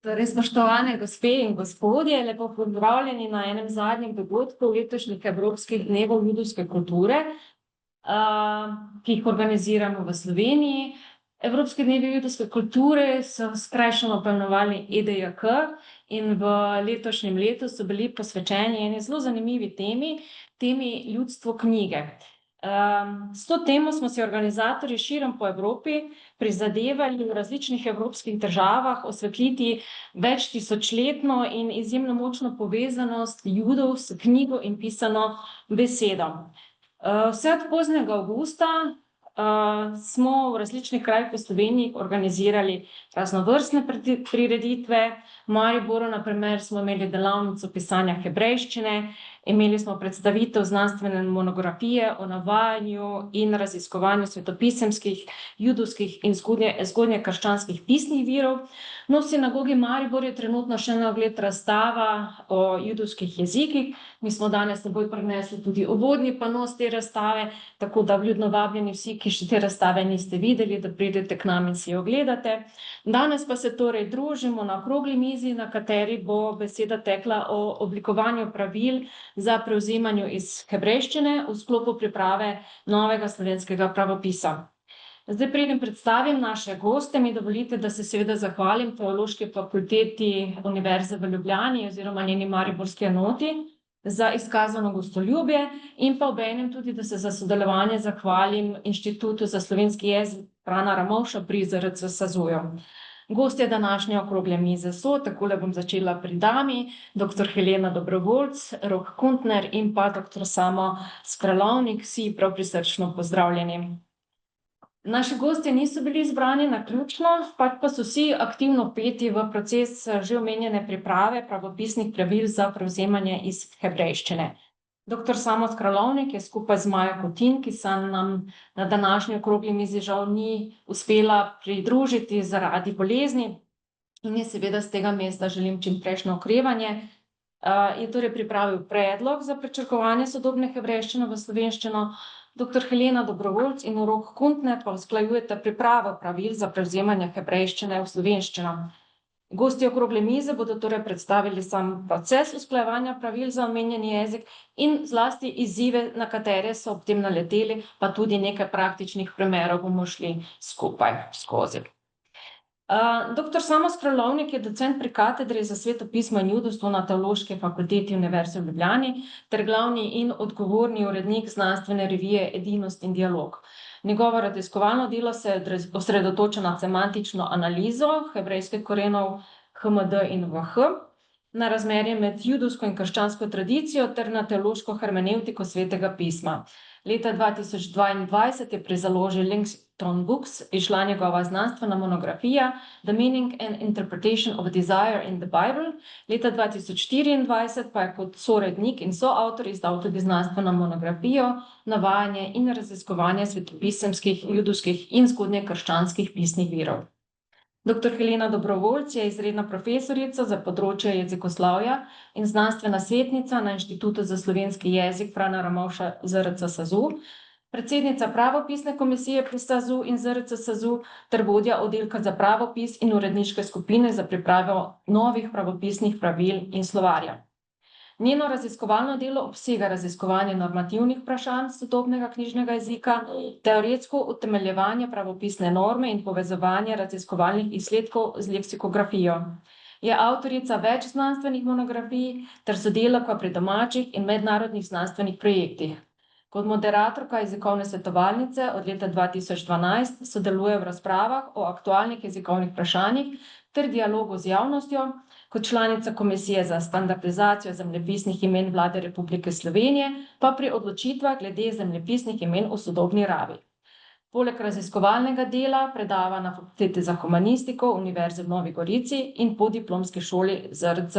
Torej, spoštovane gospe in gospodje, lepo pozdravljeni na enem zadnjem dogodku letošnjih Evropskih dnevov judovske kulture, ki jih organiziramo v Sloveniji. Evropski dnevi judovske kulture so skrajšano poimenovani EDJK in v letošnjem letu so bili posvečeni eni zelo zanimivi temi ljudstvo knjige. S to temo smo si organizatorji širom po Evropi prizadevali v različnih evropskih državah osvetliti več tisočletno in izjemno močno povezanost Judov s knjigo in pisano besedo. Vse od poznega avgusta smo v različnih krajih v Sloveniji organizirali raznovrstne prireditve. V Mariboru, na primer, smo imeli delavnico pisanja hebrejščine, imeli smo predstavitev znanstvene monografije o navajanju in raziskovanju svetopisemskih, judovskih in zgodnjekrščanskih pisnih virov. No, v sinagogi Maribor je trenutno še na ogled razstava o judovskih jezikih. Mi smo danes s seboj prinesli tudi uvodni panos te razstave, tako da vljudno vabljeni vsi, ki še te razstave niste videli, da pridete k nam in si jo ogledate. Danes pa se torej družimo na okrogli mizi, na kateri bo beseda tekla o oblikovanju pravil za prevzemanje iz hebrejščine v sklopu priprave novega slovenskega pravopisa. Zdaj, preden predstavim naše goste, mi dovolite, da se seveda zahvalim Teološki fakulteti Univerze v Ljubljani oziroma njeni mariborski enoti za izkazano gostoljubje in pa obenem tudi, da se za sodelovanje zahvalim Inštitutu za slovenski jezik Frana Ramovša pri ZRC SAZU-ju. Gostje današnje okrogle mize so, takole bom začela pri dami, dr. Helena Dobrovolc, Rok Kuntner in pa dr. Samo Skralovnik, vsi prav prisrčno pozdravljeni. Naši gostje niso bili izbrani naključno, pač pa so vsi aktivno vpeti v proces že omenjene priprave pravopisnih pravil za prevzemanje iz hebrejščine. Dr. Samo Skralovnik je skupaj z Majo Kutin, ki se nam na današnji okrogli mizi žal ni uspela pridružiti zaradi bolezni in je seveda s tega mesta želim čimprejšnje okrevanje, je torej pripravil predlog za pričakovanje sodobne hebrejščine v slovenščino. Dr. Helena Dobrovolc in Rok Kuntner pa usklajujeta pripravo pravil za prevzemanje hebrejščine v slovenščino. Gosti okrogle mize bodo torej predstavili sam proces usklajevanja pravil za omenjeni jezik in zlasti izzive, na katere so ob tem naleteli, pa tudi nekaj praktičnih primerov bomo šli skupaj skozi. Dr. Samo Skralovnik je docent pri katedri za svetopismo in judovstvo na Teološki fakulteti Univerze v Ljubljani ter glavni in odgovorni urednik znanstvene revije Edinost in dialog. Njegovo raziskovalno delo se osredotoča na semantično analizo hebrejskih korenov HMD in VH, na razmerje med judovsko in krščansko tradicijo ter na teološko hermenevtiko svetega pisma. Leta 2022 je pri založbi Langston Books izšla njegova znanstvena monografija The Meaning and Interpretation of Desire in the Bible. Leta 2024 pa je kot sorednik in soavtor izdal tudi znanstveno monografijo Navajanje in raziskovanje svetopisemskih, judovskih in zgodnjekrščanskih pisnih virov. Dr. Helena Dobrovolc je izredna profesorica za področje jezikoslovja in znanstvena svetnica na Inštitutu za slovenski jezik Frana Ramovša ZRC SAZU, predsednica pravopisne komisije pri SAZU in ZRC SAZU ter vodja oddelka za pravopis in uredniške skupine za pripravo novih pravopisnih pravil in slovarja. Njeno raziskovalno delo obsega raziskovanje normativnih vprašanj sodobnega knjižnega jezika, teoretsko utemeljevanje pravopisne norme in povezovanje raziskovalnih izsledkov z leksikografijo. Je avtorica več znanstvenih monografij ter sodelavka pri domačih in mednarodnih znanstvenih projektih. Kot moderatorka jezikovne svetovalnice od leta 2012 sodeluje v razpravah o aktualnih jezikovnih vprašanjih ter dialogu z javnostjo, kot članica Komisije za standardizacijo zemljepisnih imen Vlade Republike Slovenije, pa pri odločitvah glede zemljepisnih imen v sodobni rabi. Poleg raziskovalnega dela predava na Fakulteti za humanistiko Univerze v Novi Gorici in podiplomski šoli ZRC.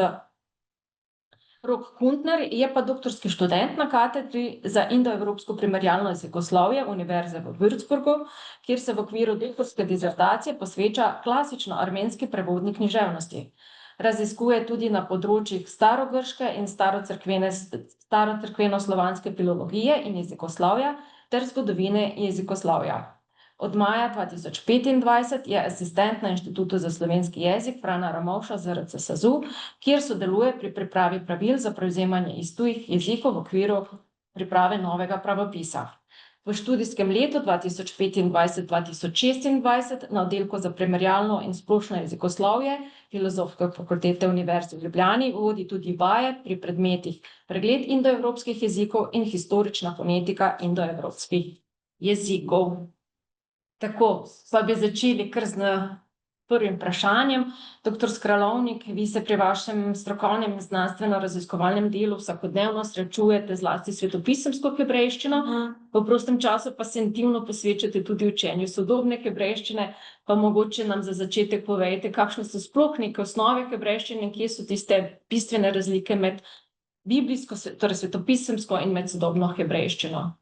Rok Kuntner je pa doktorski študent na katedri za indoevropsko primerjalno jezikoslovje Univerze v Würzburgu, kjer se v okviru doktorske disertacije posveča klasično armenski prevodni književnosti. Raziskuje tudi na področjih starogrške in starocerkvenoslovanske filologije in jezikoslovja ter zgodovine jezikoslovja. Od maja 2025 je asistent na Inštitutu za slovenski jezik Frana Ramovša ZRC SAZU, kjer sodeluje pri pripravi pravil za prevzemanje iz tujih jezikov v okviru priprave novega pravopisa. V študijskem letu 2025-2026 na oddelku za primerjalno in splošno jezikoslovje Filozofske fakultete Univerze v Ljubljani vodi tudi vaje pri predmetih pregled indoevropskih jezikov in historična fonetika indoevropskih jezikov. Tako, pa bi začeli kar z prvim vprašanjem. Doktor Skralovnik, vi se pri vašem strokovnem znanstveno-raziskovalnem delu vsakodnevno srečujete zlasti s svetopisemsko hebrejščino, v prostem času pa se intimno posvečate tudi učenju sodobne hebrejščine, pa mogoče nam za začetek povejte, kakšne so sploh neke osnove hebrejščine in kje so tiste bistvene razlike med biblijsko, torej svetopisemsko in med sodobno hebrejščino.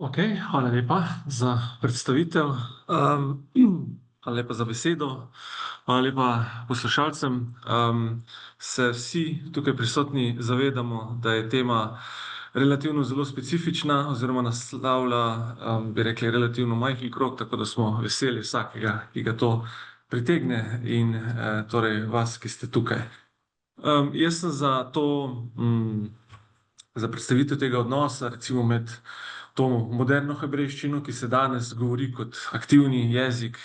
Ok, hvala lepa za predstavitev, hvala lepa za besedo, hvala lepa poslušalcem. Se vsi tukaj prisotni zavedamo, da je tema relativno zelo specifična oziroma naslavlja, bi rekli, relativno majhen krog, tako da smo veseli vsakega, ki ga to pritegne in torej vas, ki ste tukaj. Jaz sem za predstavitev tega odnosa, recimo med to moderno hebrejščino, ki se danes govori kot aktivni jezik,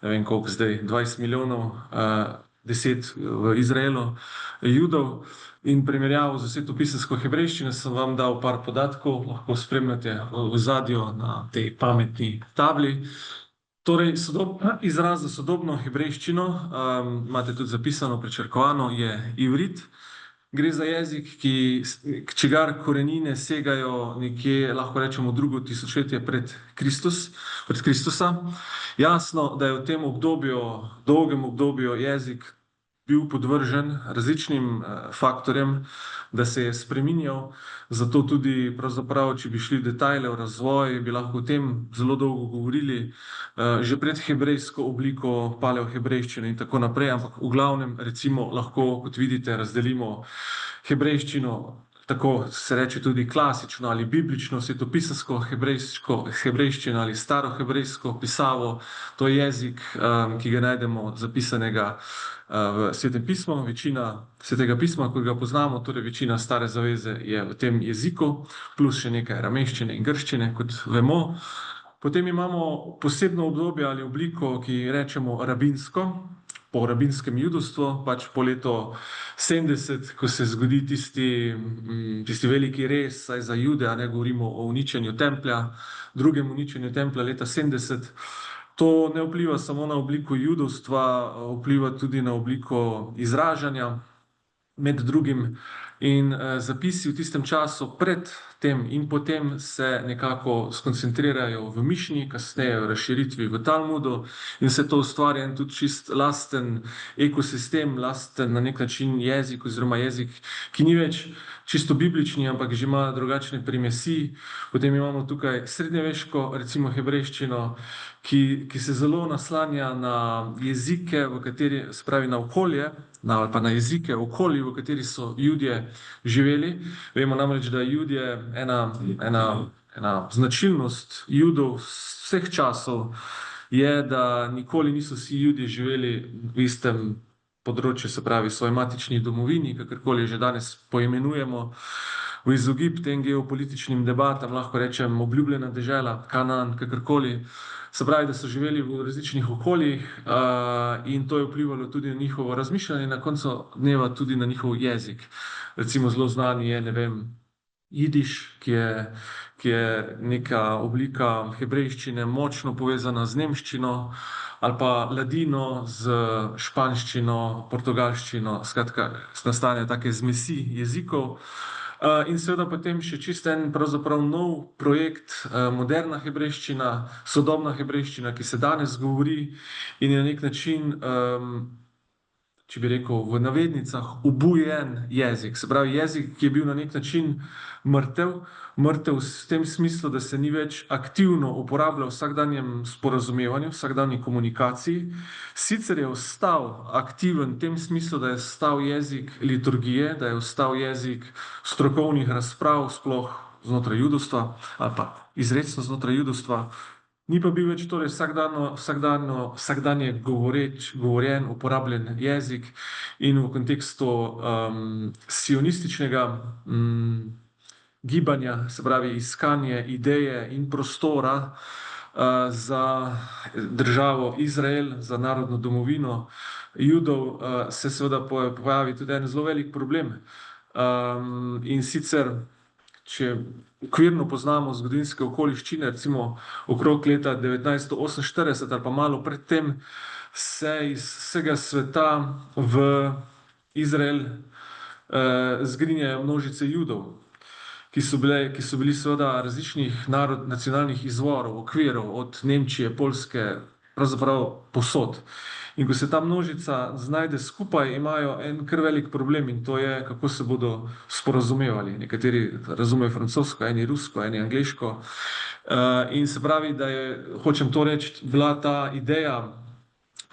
ne vem koliko zdaj, 20 milijonov, 10 v Izraelu, Judov, in primerjavo z svetopisemsko hebrejščino sem vam dal par podatkov, lahko spremljate v ozadju na tej pametni tabli. Torej, izraz za sodobno hebrejščino, imate tudi zapisano, pričrkovano, je ivrit. Gre za jezik, čigar korenine segajo nekje, lahko rečemo, drugo tisočletje pred Kristusa. Jasno, da je v tem obdobju, dolgem obdobju jezik bil podvržen različnim faktorjem, da se je spreminjal, zato tudi pravzaprav, če bi šli v detajle v razvoj, bi lahko o tem zelo dolgo govorili, že pred hebrejsko obliko paleohebrejščine in tako naprej, ampak v glavnem recimo lahko, kot vidite, razdelimo hebrejščino, tako se reče tudi klasično ali biblično, svetopisemsko hebrejščino ali starohebrejsko pisavo. To je jezik, ki ga najdemo zapisanega v Svetem pismu. Večina Svetega pisma, kot ga poznamo, torej večina Stare zaveze je v tem jeziku, plus še nekaj aramejščine in grščine, kot vemo. Potem imamo posebno obdobje ali obliko, ki rečemo rabinsko, po rabinskem judovstvu, pač po letu 70, ko se zgodi tisti veliki rez, saj za Jude, a ne govorimo o uničenju templja, drugem uničenju templja leta 70. To ne vpliva samo na obliko judovstva, vpliva tudi na obliko izražanja, med drugim, in zapisi v tistem času pred tem in potem se nekako skoncentrirajo v Mišni, kasneje v razširitvi v Talmudu, in se to ustvarja in tudi čist lasten ekosistem, lasten na nek način jezik oziroma jezik, ki ni več čisto biblični, ampak že ima drugačne primesi. Potem imamo tukaj srednjeveško, recimo hebrejščino, ki se zelo naslanja na jezike, v kateri, se pravi na okolje, ali pa na jezike okolij, v kateri so Judje živeli. Vemo namreč, da Judje, ena značilnost Judov vseh časov je, da nikoli niso vsi Judje živeli v istem področju, se pravi svoji matični domovini, kakorkoli že danes poimenujemo, v izogib tem geopolitičnim debatam, lahko rečem obljubljena dežela, Kanaan, kakorkoli. Se pravi, da so živeli v različnih okoljih in to je vplivalo tudi na njihovo razmišljanje, na koncu dneva tudi na njihov jezik. Recimo zelo znani je, ne vem, jidiš, ki je neka oblika hebrejščine močno povezana z nemščino, ali pa ladino z španščino, portugalščino, skratka, nastanejo take zmesi jezikov. In seveda potem še čisto en pravzaprav nov projekt, moderna hebrejščina, sodobna hebrejščina, ki se danes govori in je na nek način, če bi rekel v navednicah, obujen jezik. Se pravi jezik, ki je bil na nek način mrtev v tem smislu, da se ni več aktivno uporabljal v vsakdanjem sporazumevanju, v vsakdanji komunikaciji. Sicer je ostal aktiven v tem smislu, da je ostal jezik liturgije, da je ostal jezik strokovnih razprav, sploh znotraj judovstva, ali pa izrecno znotraj judovstva, Ni pa bil več torej vsakdanje govorjen, uporabljen jezik in v kontekstu sionističnega gibanja, se pravi iskanje ideje in prostora za državo Izrael, za narodno domovino Judov, se seveda pojavi tudi en zelo velik problem. In sicer, če okvirno poznamo zgodovinske okoliščine, recimo okrog leta 1948 ali pa malo predtem, se iz vsega sveta v Izrael zgrinjajo množice Judov, ki so bili seveda različnih nacionalnih izvorov, okvirov, od Nemčije, Poljske, pravzaprav povsod. In ko se ta množica znajde skupaj, imajo en kar velik problem, in to je, kako se bodo sporazumevali. Nekateri razumejo francosko, eni rusko, eni angleško. In se pravi, da je, hočem to reči, bila ta ideja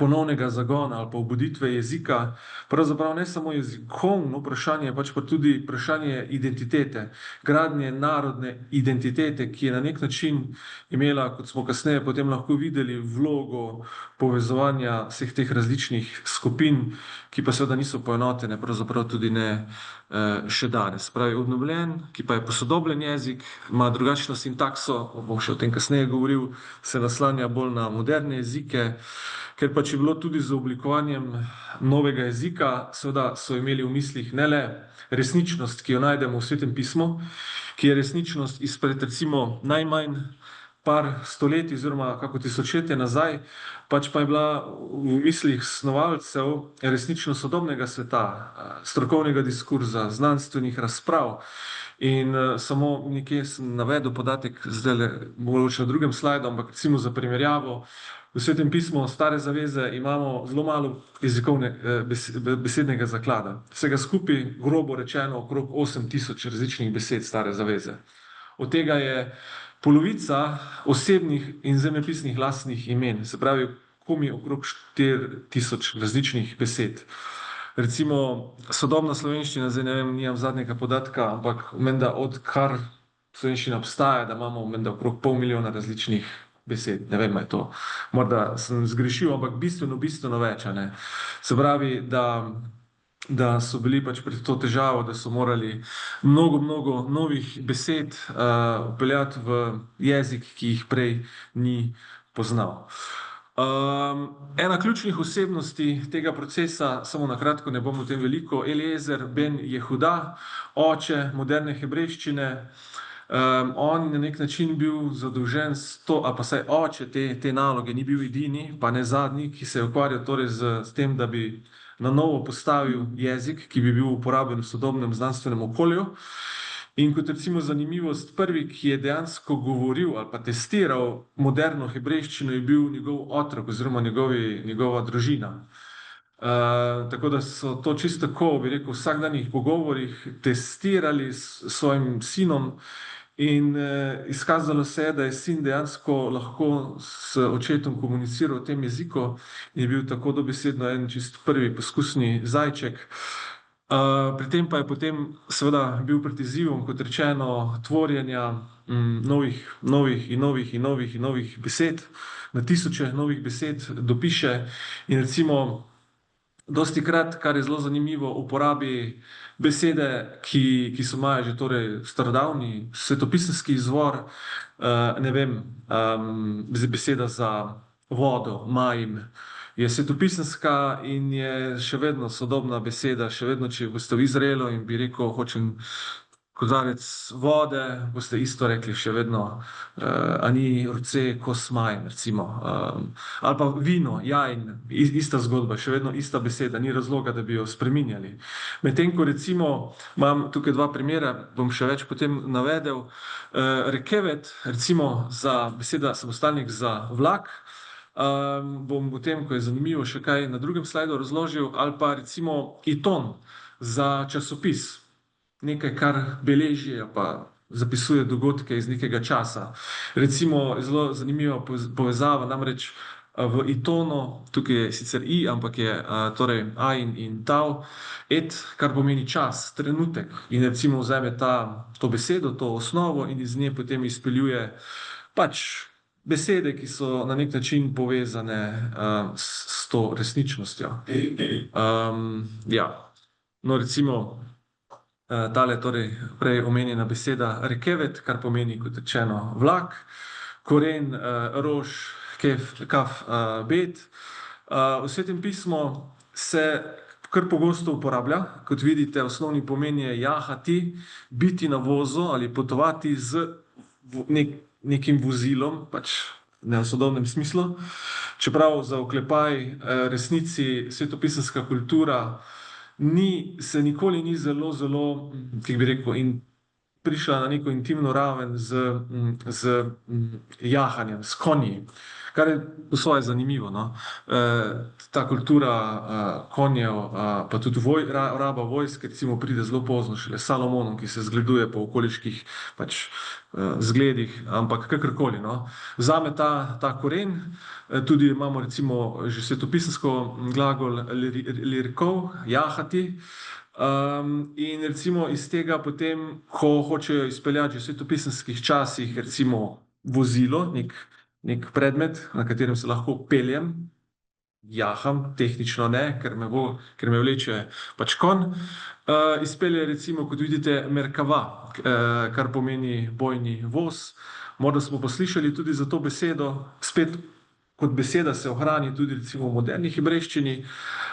ponovnega zagona ali pa obuditve jezika, pravzaprav ne samo jezikovno vprašanje, pač pa tudi vprašanje identitete, gradnje narodne identitete, ki je na nek način imela, kot smo kasneje potem lahko videli, vlogo povezovanja vseh teh različnih skupin, ki pa seveda niso poenotene, pravzaprav tudi ne še danes. Pravi, obnovljen, ki pa je posodobljen jezik, ima drugačno sintakso, bom še o tem kasneje govoril, se naslanja bolj na moderne jezike, ker pač je bilo tudi z oblikovanjem novega jezika, seveda so imeli v mislih ne le resničnost, ki jo najdemo v Svetem pismu, ki je resničnost izpred recimo najmanj par stoletij oziroma kako tisočletje nazaj, pač pa je bila v mislih snovalcev resničnost sodobnega sveta, strokovnega diskurza, znanstvenih razprav. In samo nekje sem navedel podatek, zdaj mogoče na drugem slajdu, ampak recimo za primerjavo, v Svetem pismu Stare zaveze imamo zelo malo besednega zaklada. Vsega skupaj, grobo rečeno, okrog 8000 različnih besed Stare zaveze. Od tega je polovica osebnih in zemljepisnih lastnih imen, se pravi, komi okrog 4000 različnih besed. Recimo, sodobna slovenščina, zdaj ne vem, nimam zadnjega podatka, ampak menda odkar slovenščina obstaja, da imamo menda okrog 500 000 različnih besed. Ne vem, je to. Morda sem zgrešil, ampak bistveno več. Se pravi, da so bili pač pred to težavo, da so morali mnogo novih besed vpeljati v jezik, ki jih prej ni poznal. Ena ključnih osebnosti tega procesa, samo na kratko, ne bom o tem veliko, Eliezer ben Jehuda, oče moderne hebrejščine. On je na nek način bil zadolžen s to, ali pa saj oče te naloge, ni bil edini, pa ne zadnji, ki se je ukvarjal torej s tem, da bi na novo postavil jezik, ki bi bil uporaben v sodobnem znanstvenem okolju. In kot recimo zanimivost, prvi, ki je dejansko govoril ali pa testiral moderno hebrejščino, je bil njegov otrok oziroma njegova družina. Tako da so to čisto tako, bi rekel, v vsakdanjih pogovorih testirali s svojim sinom in izkazalo se je, da je sin dejansko lahko s očetom komuniciral v tem jeziku in je bil tako dobesedno en čist prvi poskusni zajček. Pri tem pa je potem seveda bil pred izzivom, kot rečeno, tvorjenja novih besed, na tisoče novih besed dopiše in recimo dostikrat, kar je zelo zanimivo, uporabi besede, ki so imajo že torej starodavni svetopisemski izvor, ne vem, beseda za vodo, majim, je svetopisemska in je še vedno sodobna beseda, še vedno, če boste v Izraelu in bi rekel, hočem kozarec vode, boste isto rekli še vedno, ani rce kos majim, recimo. Ali pa vino, jajn, ista zgodba, še vedno ista beseda, ni razloga, da bi jo spreminjali. Medtem ko recimo, imam tukaj dva primera, bom še več potem navedel, rekevet, recimo za beseda samostalnik za vlak, bom potem, ko je zanimivo, še kaj na drugem slajdu razložil, ali pa recimo iton za časopis, nekaj, kar beleži pa zapisuje dogodke iz nekega časa. Recimo, zelo zanimiva povezava, namreč v itonu, tukaj je sicer i, ampak je torej ajn in tau, et, kar pomeni čas, trenutek. In recimo vzame to besedo, to osnovo in iz nje potem izpeljuje pač besede, ki so na nek način povezane s to resničnostjo. Ja. No, recimo, tale torej prej omenjena beseda rekevet, kar pomeni, kot rečeno, vlak, koren, rož, kaf, bet. V Svetem pismu se kar pogosto uporablja. Kot vidite, osnovni pomen je jahati, biti na vozu ali potovati z nekim vozilom, pač ne v sodobnem smislu. Čeprav za oklepaj resnici svetopisemska kultura se nikoli ni zelo, kako bi rekel, prišla na neko intimno raven z jahanjem, s konji, kar je po svoje zanimivo, no. Ta kultura konjev, pa tudi raba vojske, recimo pride zelo pozno, šele s Salomonom, ki se zgleduje po okoliških pač zgledih, ampak kakorkoli, no. Vzame ta koren, tudi imamo recimo že svetopisemsko glagol lirkov, jahati. In recimo iz tega potem, ko hočejo izpeljati že v svetopisemskih časih recimo vozilo, nek predmet, na katerem se lahko peljem, jaham, tehnično ne, ker me vleče pač konj, izpelje recimo, kot vidite, merkava, kar pomeni bojni voz. Morda smo poslišali tudi za to besedo, spet kot beseda se ohrani tudi recimo v moderni hebrejščini,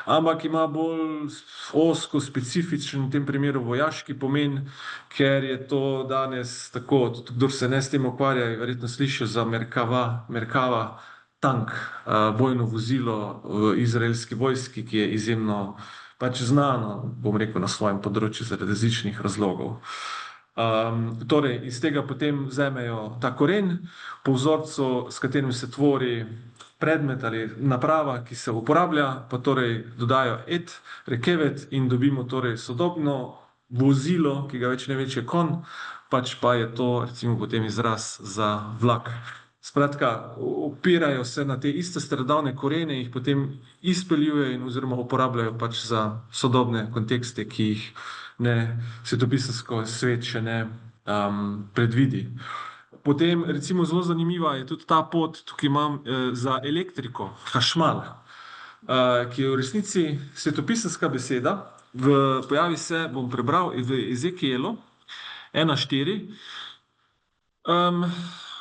ampak ima bolj ozko, specifičen, v tem primeru vojaški pomen, ker je to danes tako, kdor se ne s tem ukvarja, verjetno sliši za merkava, tank, bojno vozilo v izraelski vojski, ki je izjemno pač znano, bom rekel, na svojem področju zaradi različnih razlogov. Torej, iz tega potem vzamejo ta koren, po vzorcu, s katerim se tvori predmet ali naprava, ki se uporablja, pa torej dodajo rekevet in dobimo torej sodobno vozilo, ki ga več ne vleče konj, pač pa je to recimo potem izraz za vlak. Skratka, opirajo se na te iste starodavne korene, jih potem izpeljujejo oziroma uporabljajo pač za sodobne kontekste, ki jih svetopisemsko svet še ne predvidi. Potem recimo zelo zanimiva je tudi ta pot, tukaj imam za elektriko, hašmal, ki je v resnici svetopisemska beseda, pojavi se, bom prebral, v Ezekielu 1:4.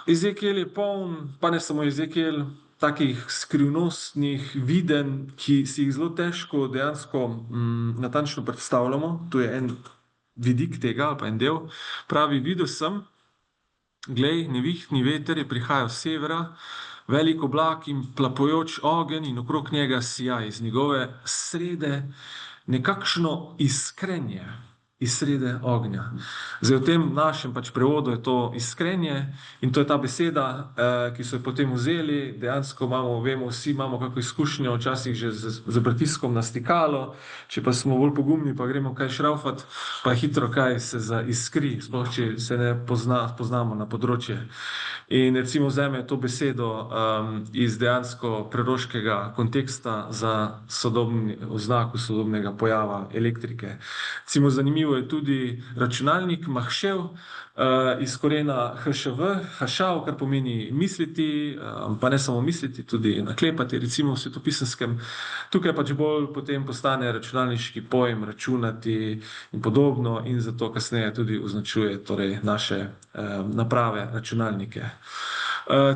Ezekiel je poln, pa ne samo Ezekiel, takih skrivnostnih videnj, ki si jih zelo težko dejansko natančno predstavljamo. To je en vidik tega, ali pa en del. Pravi, videl sem, glej, nevihtni veter je prihajal s severa, velik oblak in plapujoč ogenj in okrog njega sijaj, iz njegove srede nekakšno iskrenje, iz srede ognja. Zdaj, v tem našem pač prevodu je to iskrenje in to je ta beseda, ki so jo potem vzeli. Dejansko vemo, vsi imamo kakšno izkušnjo, včasih že z pritiskom na stikalo, če pa smo bolj pogumni, pa gremo kaj šraufat, pa hitro kaj se iskri, sploh če se ne poznamo na področje. In recimo vzame to besedo iz dejansko preroškega konteksta za oznako sodobnega pojava elektrike. Recimo zanimivo je tudi računalnik mahšev, iz korena hšv, hašav, kar pomeni misliti, pa ne samo misliti, tudi naklepati, recimo v svetopisenskem. Tukaj pač bolj potem postane računalniški pojem računati in podobno in zato kasneje tudi označuje torej naše naprave, računalnike.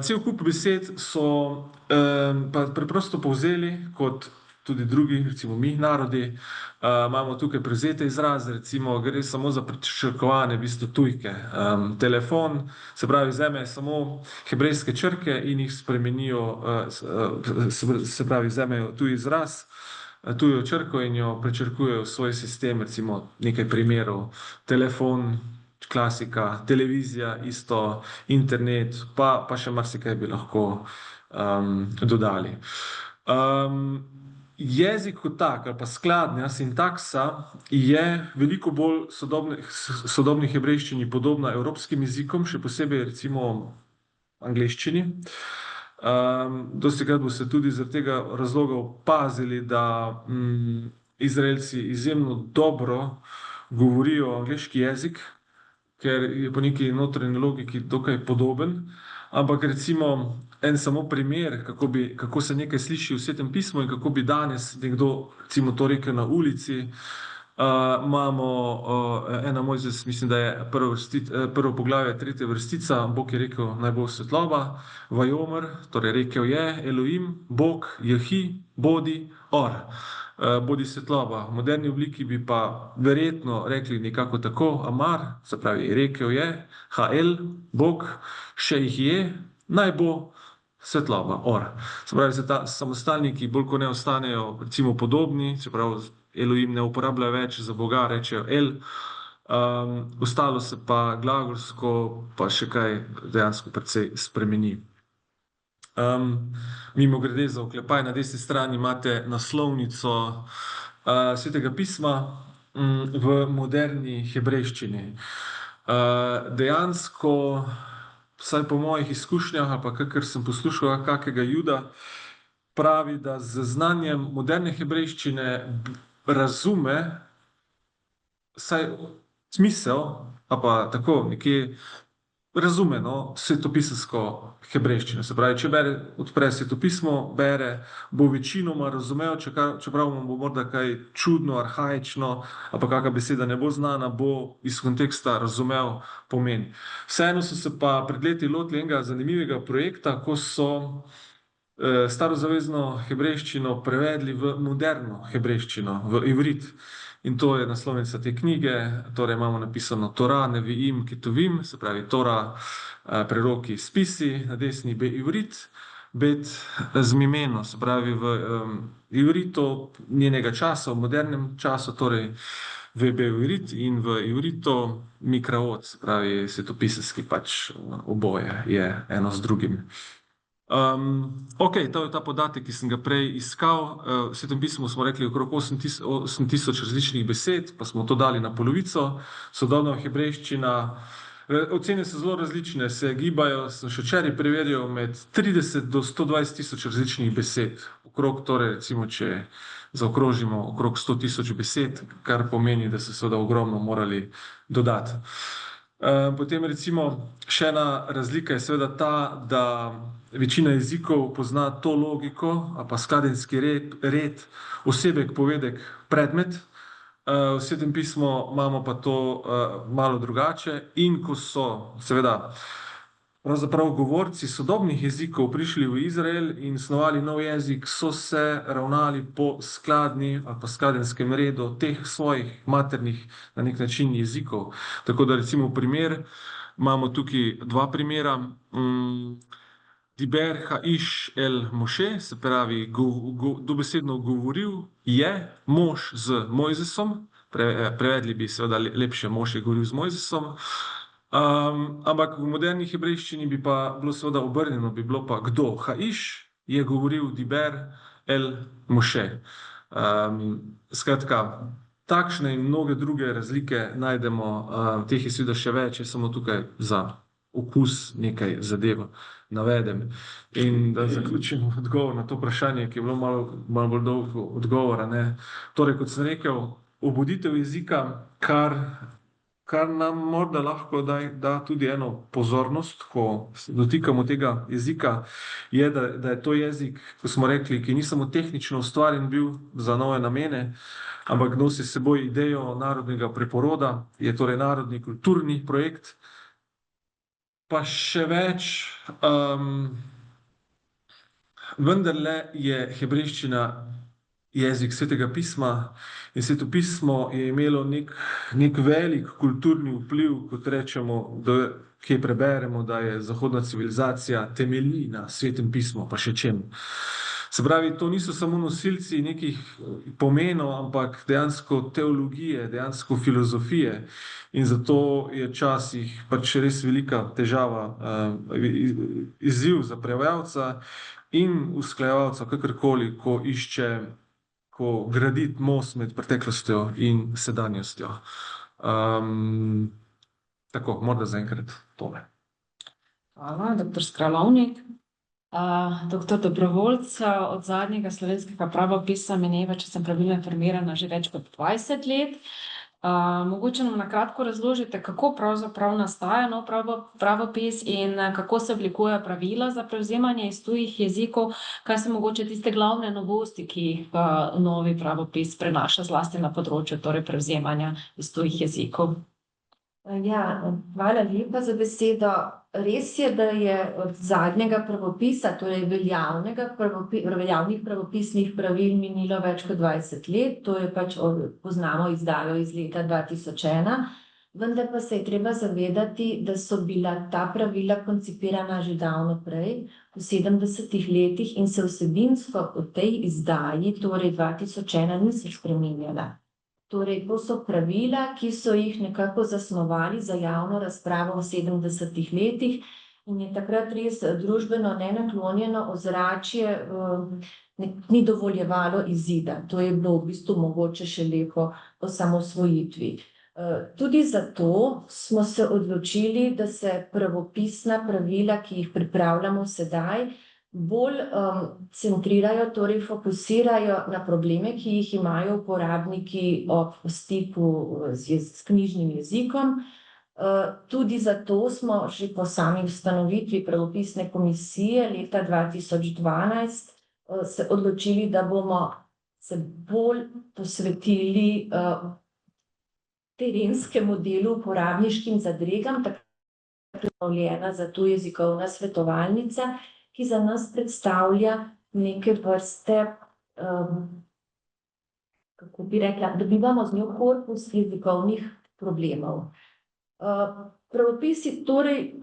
Cel kup besed so pa preprosto povzeli kot tudi drugi, recimo mi, narodi. Imamo tukaj prevzete izraze, recimo gre samo za pričakovane, v bistvu tujke. Telefon, se pravi, vzamejo samo hebrejske črke in jih spremenijo, se pravi, vzamejo tuj izraz, tujo črko in jo prečrkujejo v svoj sistem, recimo nekaj primerov. Telefon, klasika, televizija, isto, internet, pa še marsikaj bi lahko dodali. Jezik kot tak, ali pa skladnja, sintaksa je veliko bolj sodobni hebrejščini podobna evropskim jezikom, še posebej recimo angleščini. Dostikrat boste tudi zaradi tega razloga opazili, da Izraelci izjemno dobro govorijo angleški jezik, ker je po neki notranji logiki dokaj podoben. ampak recimo en samo primer, kako se nekaj sliši v Svetem pismu in kako bi danes nekdo recimo to rekel na ulici. Imamo ena Mojzes, mislim, da je prvo poglavje, 3. vrstica, Bog je rekel, naj bo svetloba, Vajomer, torej rekel je Elohim, Bog, Jehi, bodi, or. Bodi svetloba. V moderni obliki bi pa verjetno rekli nekako tako, Amar, se pravi, rekel je, HL, Bog, še jih je, naj bo svetloba, or. Se pravi, se ta samostalniki bolj kot ne ostanejo recimo podobni, se pravi, Elohim ne uporablja več za Boga, rečejo El. Ostalo se pa glagolsko, pa še kaj dejansko precej spremeni. Mimogrede za oklepaj, na desni strani imate naslovnico Svetega pisma v moderni hebrejščini. Dejansko, vsaj po mojih izkušnjah, ali pa kakor sem poslušal kakega Juda, pravi, da z znanjem moderne hebrejščine razume vsaj smisel, ali pa tako nekje razume svetopisemsko hebrejščino. Se pravi, če odpre svetopismo, bere, bo večinoma razumel, čeprav mu bo morda kaj čudno, arhaično, ali pa kakšna beseda ne bo znana, bo iz konteksta razumel pomen. Vseeno so se pa pred leti lotili enega zanimivega projekta, ko so starozavezno hebrejščino prevedli v moderno hebrejščino, v ivrit. In to je naslovnica te knjige, torej imamo napisano Tora, Neviim, Ketuvim, se pravi Tora, preroki, spisi, na desni ivrit, bet zmimeno, se pravi v ivritu njenega časa, v modernem času, torej v ivrit in v ivritu mikraot, se pravi svetopisemski, pač oboje je eno z drugim. To je ta podatek, ki sem ga prej iskal. V Svetem pismu smo rekli okrog 8 tisoč različnih besed, pa smo to dali na polovico. Sodobna hebrejščina, ocene so zelo različne, se gibajo, sem še včeraj preverjal, med 30 do 120 tisoč različnih besed. Okrog, torej, recimo, če zaokrožimo okrog 100 tisoč besed, kar pomeni, da so seveda ogromno morali dodati. Potem recimo še ena razlika je seveda ta, da večina jezikov pozna to logiko, ali pa skladenjski red, osebek, povedek, predmet. V Svetem pismu imamo pa to malo drugače, in ko so seveda pravzaprav govorci sodobnih jezikov prišli v Izrael in snovali nov jezik, so se ravnali po skladni ali pa skladenjskem redu teh svojih maternih na nek način jezikov. Tako da recimo primer, imamo tukaj dva primera. Diber Haiš el Moše, se pravi, dobesedno govoril je mož z Mojzesom, prevedli bi seveda lepše, mož je govoril z Mojzesom, ampak v moderni hebrejščini bi pa bilo seveda obrnjeno, bi bilo pa kdo. Haiš je govoril Diber el Moše. Skratka, takšne in mnoge druge razlike najdemo, teh je seveda še več, je samo tukaj za okus nekaj zadev navedem. In da zaključim odgovor na to vprašanje, ki je bilo malo bolj dolgo odgovora. Torej, kot sem rekel, obuditev jezika, kar nam morda lahko da tudi eno pozornost, ko se dotikamo tega jezika, je, da je to jezik, ko smo rekli, ki ni samo tehnično ustvarjen bil za nove namene, ampak nosi s seboj idejo narodnega preporoda, je torej narodni kulturni projekt. Pa še več, vendarle je hebrejščina jezik Svetega pisma in Sveto pismo je imelo nek velik kulturni vpliv, kot rečemo, kje preberemo, da je zahodna civilizacija temelji na Svetem pismu, pa še čem. Se pravi, to niso samo nosilci nekih pomenov, ampak dejansko teologije, dejansko filozofije. In zato je včasih pač res velika težava, izziv za prevajalca in usklajevalca, kakorkoli, ko gradi most med preteklostjo in sedanjostjo. Tako, morda zaenkrat tole. Hvala, doktor Skralovnik. Doktor Dobrovoljc, od zadnjega slovenskega pravopisa mineva, če sem pravilno informirana, že več kot 20 let. Mogoče nam na kratko razložite, kako pravzaprav nastaja nov pravopis in kako se oblikujejo pravila za prevzemanje iz tujih jezikov, kaj so mogoče tiste glavne novosti, ki jih novi pravopis prenaša zlasti na področju torej prevzemanja iz tujih jezikov. Ja, hvala lepa za besedo. Res je, da je od zadnjega pravopisa, torej veljavnih pravopisnih pravil minilo več kot 20 let, to je pač poznamo izdajo iz leta 2001, vendar pa se je treba zavedati, da so bila ta pravila koncipirana že davno prej, v 70-ih letih in se vsebinsko v tej izdaji, torej 2001, niso spreminjala. Torej, to so pravila, ki so jih nekako zasnovali za javno razpravo v 70-ih letih in je takrat res družbeno nenaklonjeno ozračje ni dovoljevalo izida. To je bilo v bistvu mogoče šele po osamosvojitvi. Tudi zato smo se odločili, da se pravopisna pravila, ki jih pripravljamo sedaj, bolj centrirajo, torej fokusirajo na probleme, ki jih imajo uporabniki ob stiku s knjižnim jezikom. Tudi zato smo že po sami ustanovitvi pravopisne komisije leta 2012 se odločili, da bomo se bolj posvetili terenskemu delu, uporabniškim zadregam, tako pripravljena za tujezikovna svetovalnica, ki za nas predstavlja neke vrste, kako bi rekla, dobivamo z njo korpus jezikovnih problemov. Pravopisi torej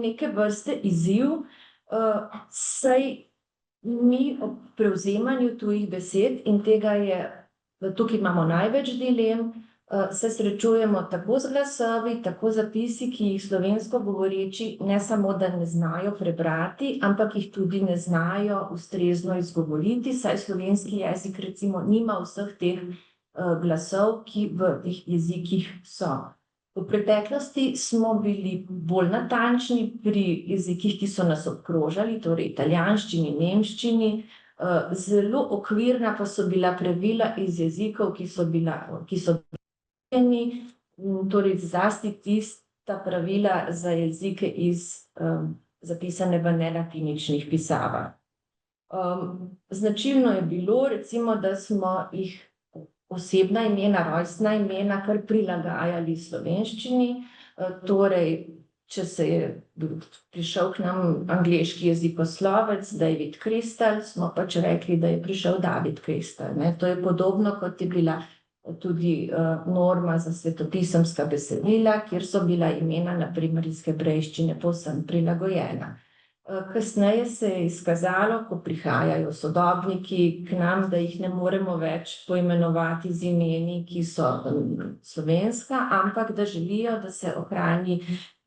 neke vrste izziv, saj mi ob prevzemanju tujih besed in tega je, tukaj imamo največ dilem, se srečujemo tako z glasovi, tako zapisi, ki jih slovensko govoreči ne samo, da ne znajo prebrati, ampak jih tudi ne znajo ustrezno izgovoriti, saj slovenski jezik recimo nima vseh teh glasov, ki v teh jezikih so. V preteklosti smo bili bolj natančni pri jezikih, ki so nas obkrožali, torej italijanščini, nemščini, zelo okvirna pa so bila pravila iz jezikov, ki so torej zlasti tista pravila za jezike zapisane v nelatiničnih pisavah. Značilno je bilo recimo, da smo jih osebna imena, rojstna imena kar prilagajali slovenščini, torej če se je prišel k nam angleški jezikoslovec David Crystal, smo pač rekli, da je prišel David Crystal, ne. To je podobno, kot je bila tudi norma za svetopisemska besedila, kjer so bila imena na primer iz hebrejščine povsem prilagojena. Kasneje se je izkazalo, ko prihajajo sodobniki k nam, da jih ne moremo več poimenovati z imeni, ki so slovenska, ampak da želijo, da se ohrani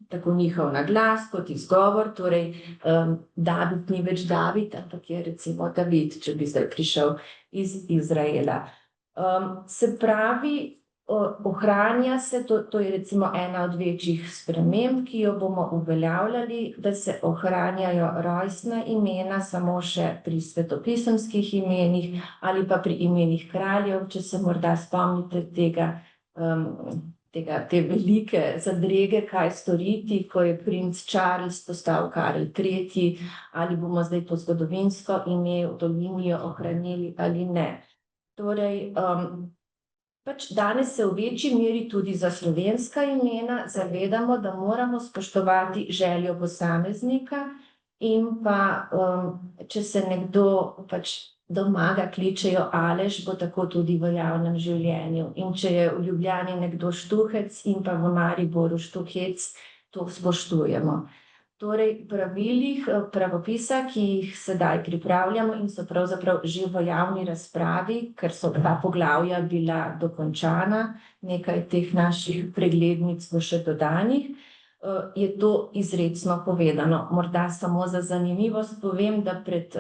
tako njihov naglas kot izgovor, torej David ni več David, ampak je recimo David, če bi zdaj prišel iz Izraela. Se pravi, ohranja se, to je recimo ena od večjih sprememb, ki jo bomo uveljavljali, da se ohranjajo rojstna imena samo še pri svetopisemskih imenih ali pa pri imenih kraljev, če se morda spomnite te velike zadrege, kaj storiti, ko je princ Charles postal Karel III, ali bomo zdaj to zgodovinsko ime to linijo ohranili ali ne. Torej, pač danes se v večji meri tudi za slovenska imena zavedamo, da moramo spoštovati željo posameznika in pa, če se nekdo pač doma ga kličejo Aleš, bo tako tudi v javnem življenju. In če je v Ljubljani nekdo Štuhec in pa v Mariboru Štuhec, to spoštujemo. Torej, pravilih pravopisa, ki jih sedaj pripravljamo in so pravzaprav že v javni razpravi, ker so ta poglavja bila dokončana, nekaj teh naših preglednic bo še dodanih, je to izrecno povedano. Morda samo za zanimivost povem, da pred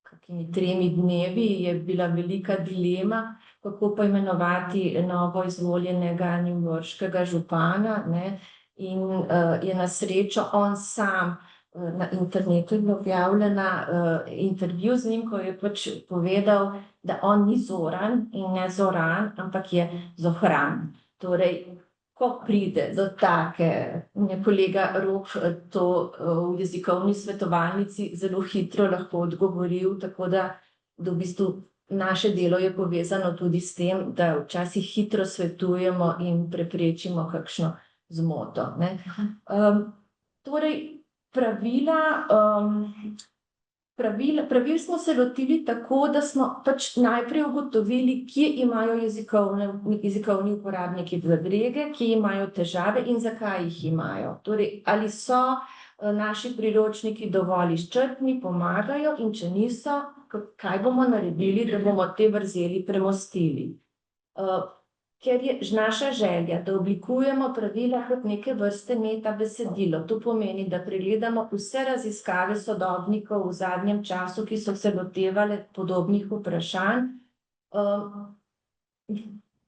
kakimi 3 dnevi je bila velika dilema, kako poimenovati novo izvoljenega newyorškega župana, ne. In je na srečo on sam na internetu je bila objavljena intervju z njim, ko je pač povedal, da on ni Zoran in ne Zoran, ampak je Zohran. Torej, ko pride do take, je kolega Rok to v jezikovni svetovalnici zelo hitro lahko odgovoril, tako da v bistvu naše delo je povezano tudi s tem, da včasih hitro svetujemo in preprečimo kakšno zmoto, ne. Torej, pravil smo se lotili tako, da smo pač najprej ugotovili, kje imajo jezikovni uporabniki zadrege, kje imajo težave in zakaj jih imajo. Torej, ali so naši priročniki dovolj izčrpni, pomagajo, in če niso, kaj bomo naredili, da bomo te vrzeli premostili. Ker je naša želja, da oblikujemo pravila kot neke vrste metabesedilo, to pomeni, da pregledamo vse raziskave sodobnikov v zadnjem času, ki so se lotevale podobnih vprašanj,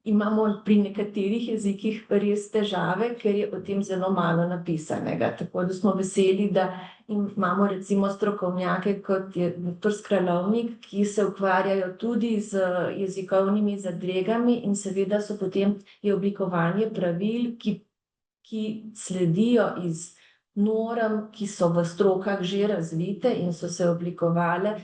imamo pri nekaterih jezikih res težave, ker je o tem zelo malo napisanega. Tako da smo veseli, da imamo recimo strokovnjake, kot je doktor Skralovnik, ki se ukvarjajo tudi z jezikovnimi zadregami, in seveda so potem je oblikovanje pravil, ki sledijo iz norm, ki so v strokah že razvite in so se oblikovale,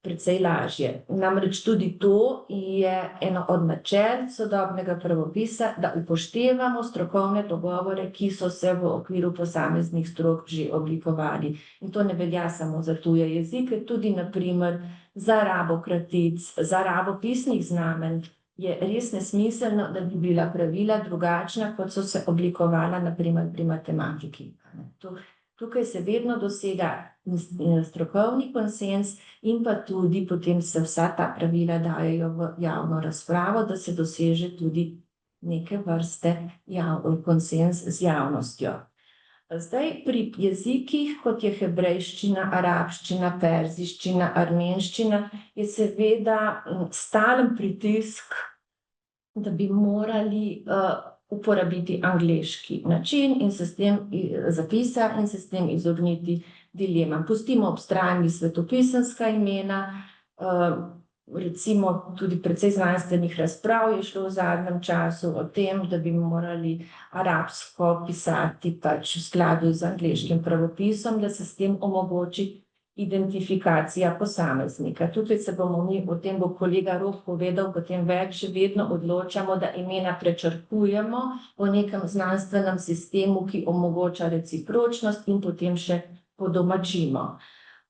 precej lažje. Namreč tudi to je eno od načel sodobnega pravopisa, da upoštevamo strokovne dogovore, ki so se v okviru posameznih strok že oblikovali. In to ne velja samo za tuje jezike, tudi na primer za rabo kratic, za rabo pisnih znamenj je res nesmiselno, da bi bila pravila drugačna, kot so se oblikovala na primer pri matematiki. Tukaj se vedno dosega strokovni konsenz in pa tudi potem se vsa ta pravila dajejo v javno razpravo, da se doseže tudi neke vrste konsenz z javnostjo. Zdaj, pri jezikih, kot je hebrejščina, arabščina, perzijščina, armenščina, je seveda stalen pritisk, da bi morali uporabiti angleški način in se s tem zapisa in se s tem izogniti dilemam. Pustimo ob strani svetopisemska imena, recimo tudi precej znanstvenih razprav je šlo v zadnjem času o tem, da bi morali arabsko pisati pač v skladu z angleškim pravopisom, da se s tem omogoči identifikacija posameznika. Tukaj se bomo mi, o tem bo kolega Rok povedal potem več, vedno odločamo, da imena prečrkujemo po nekem znanstvenem sistemu, ki omogoča recipročnost, in potem še podomačimo.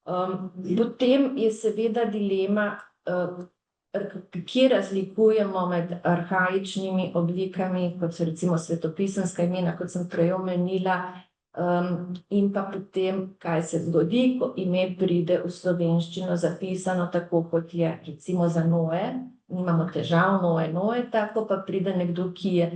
Potem je seveda dilema, kje razlikujemo med arhaičnimi oblikami, kot so recimo svetopisemska imena, kot sem prej omenila, in pa potem, kaj se zgodi, ko ime pride v slovenščino zapisano tako, kot je recimo za Noe. Nimamo težav, Noe, tako pa pride nekdo, ki je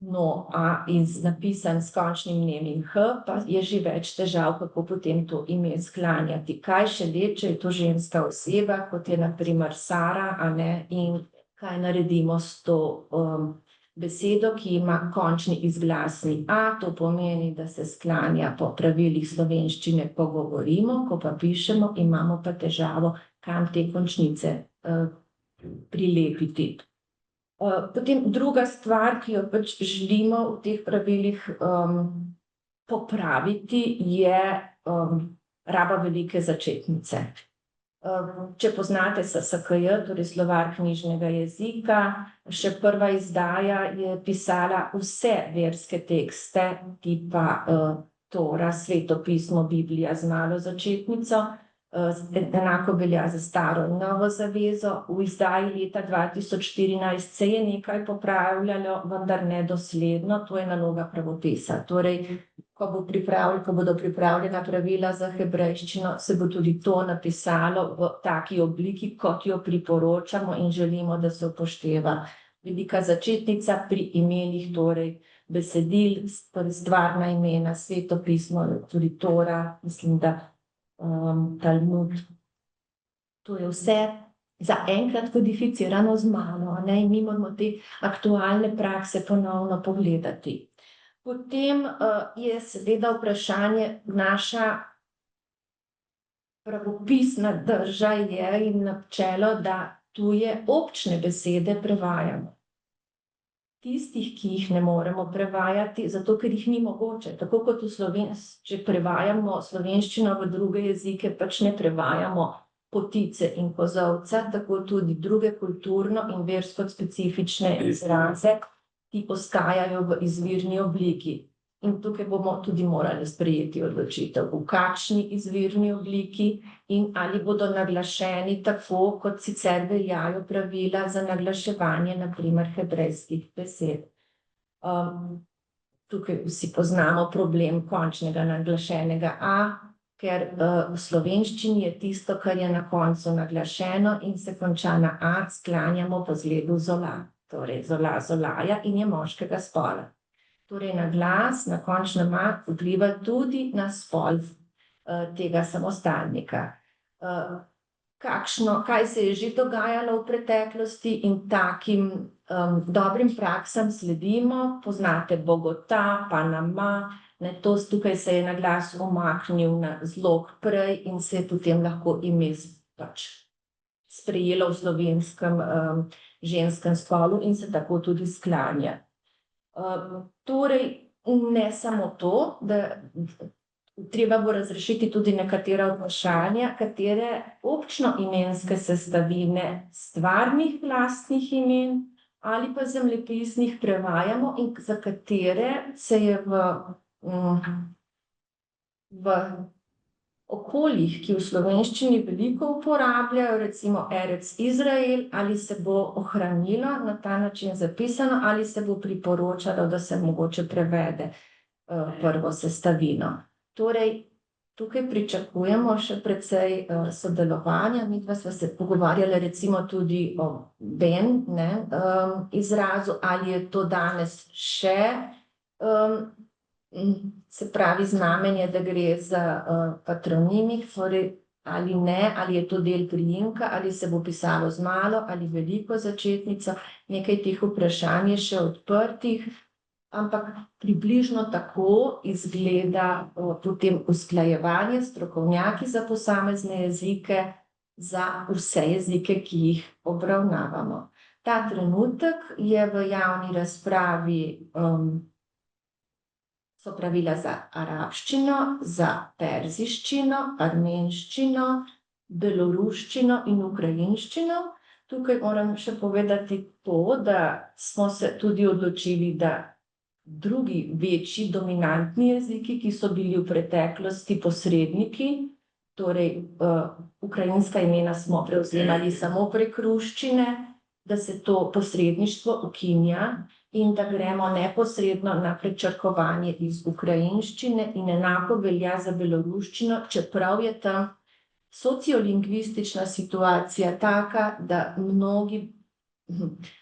Noa napisan s končnim nemim H, pa je že več težav, kako potem to ime sklanjati. Kaj šele, če je to ženska oseba, kot je na primer Sara, a ne, in kaj naredimo s to besedo, ki ima končni izglasni A, to pomeni, da se sklanja po pravilih slovenščine, ko govorimo, ko pa pišemo, imamo pa težavo, kam te končnice prilepiti. Potem druga stvar, ki jo pač želimo v teh pravilih popraviti, je raba velike začetnice. Če poznate SSKJ, torej Slovar knjižnega jezika, še prva izdaja je pisala vse verske tekste, tipa Tora, Svetopismo, Biblija z malo začetnico, enako velja za Staro in Novo zavezo. V izdaji leta 2014 se je nekaj popravljalo, vendar nedosledno, to je naloga pravopisa. Torej, ko bodo pripravljena pravila za hebrejščino, se bo tudi to napisalo v taki obliki, kot jo priporočamo in želimo, da se upošteva. Velika začetnica pri imenih, torej besedil, stvarna imena, svetopismo, tudi Tora, mislim, da Talmud. To je vse zaenkrat kodificirano z malo, ne, in mi moramo te aktualne prakse ponovno pogledati. Potem je seveda vprašanje, naša pravopisna drža je in načelo, da tuje občne besede prevajamo. Tistih, ki jih ne moremo prevajati, zato ker jih ni mogoče. Tako kot če prevajamo slovenščino v druge jezike, pač ne prevajamo potice in kozolca, tako tudi druge kulturno in versko specifične izraze, ki ostajajo v izvirni obliki. In tukaj bomo tudi morali sprejeti odločitev, v kakšni izvirni obliki in ali bodo naglašeni tako, kot sicer veljajo pravila za naglaševanje, na primer hebrejskih besed. Tukaj vsi poznamo problem končnega naglašenega a, ker v slovenščini je tisto, kar je na koncu naglašeno in se konča na a, sklanjamo po zgledu zola. Torej zola, zolaja in je moškega spola. Torej naglas na končnem a vpliva tudi na spol tega samostalnika. Kaj se je že dogajalo v preteklosti in takim dobrim praksam sledimo, poznate Bogota, Panama, tukaj se je naglas umaknil na zlog prej in se je potem lahko ime pač sprejelo v slovenskem ženskem spolu in se tako tudi sklanja. Torej, ne samo to, da treba bo razrešiti tudi nekatera vprašanja, katere občno-imenske sestavine stvarnih lastnih imen ali pa zemljepisnih prevajamo in za katere se je v okoljih, ki v slovenščini veliko uporabljajo, recimo Erec Izrael, ali se bo ohranilo na ta način zapisano, ali se bo priporočalo, da se mogoče prevede prvo sestavino. Torej, tukaj pričakujemo še precej sodelovanja. Midva sva se pogovarjala recimo tudi o ben izrazu, ali je to danes še se pravi znamenje, da gre za patronimik, torej ali ne, ali je to del priimka, ali se bo pisalo z malo ali veliko začetnico. Nekaj teh vprašanj je še odprtih, ampak približno tako izgleda potem usklajevanje strokovnjaki za posamezne jezike, za vse jezike, ki jih obravnavamo. Ta trenutek je v javni razpravi so pravila za arabščino, za perziščino, armenščino, beloruščino in ukrajinščino. Tukaj moram še povedati to, da smo se tudi odločili, da drugi večji dominantni jeziki, ki so bili v preteklosti posredniki, torej ukrajinska imena smo prevzemali samo prek ruščine, da se to posredništvo ukinja in da gremo neposredno na prečrkovanje iz ukrajinščine in enako velja za beloruščino, čeprav je tam sociolingvistična situacija taka, da mnogi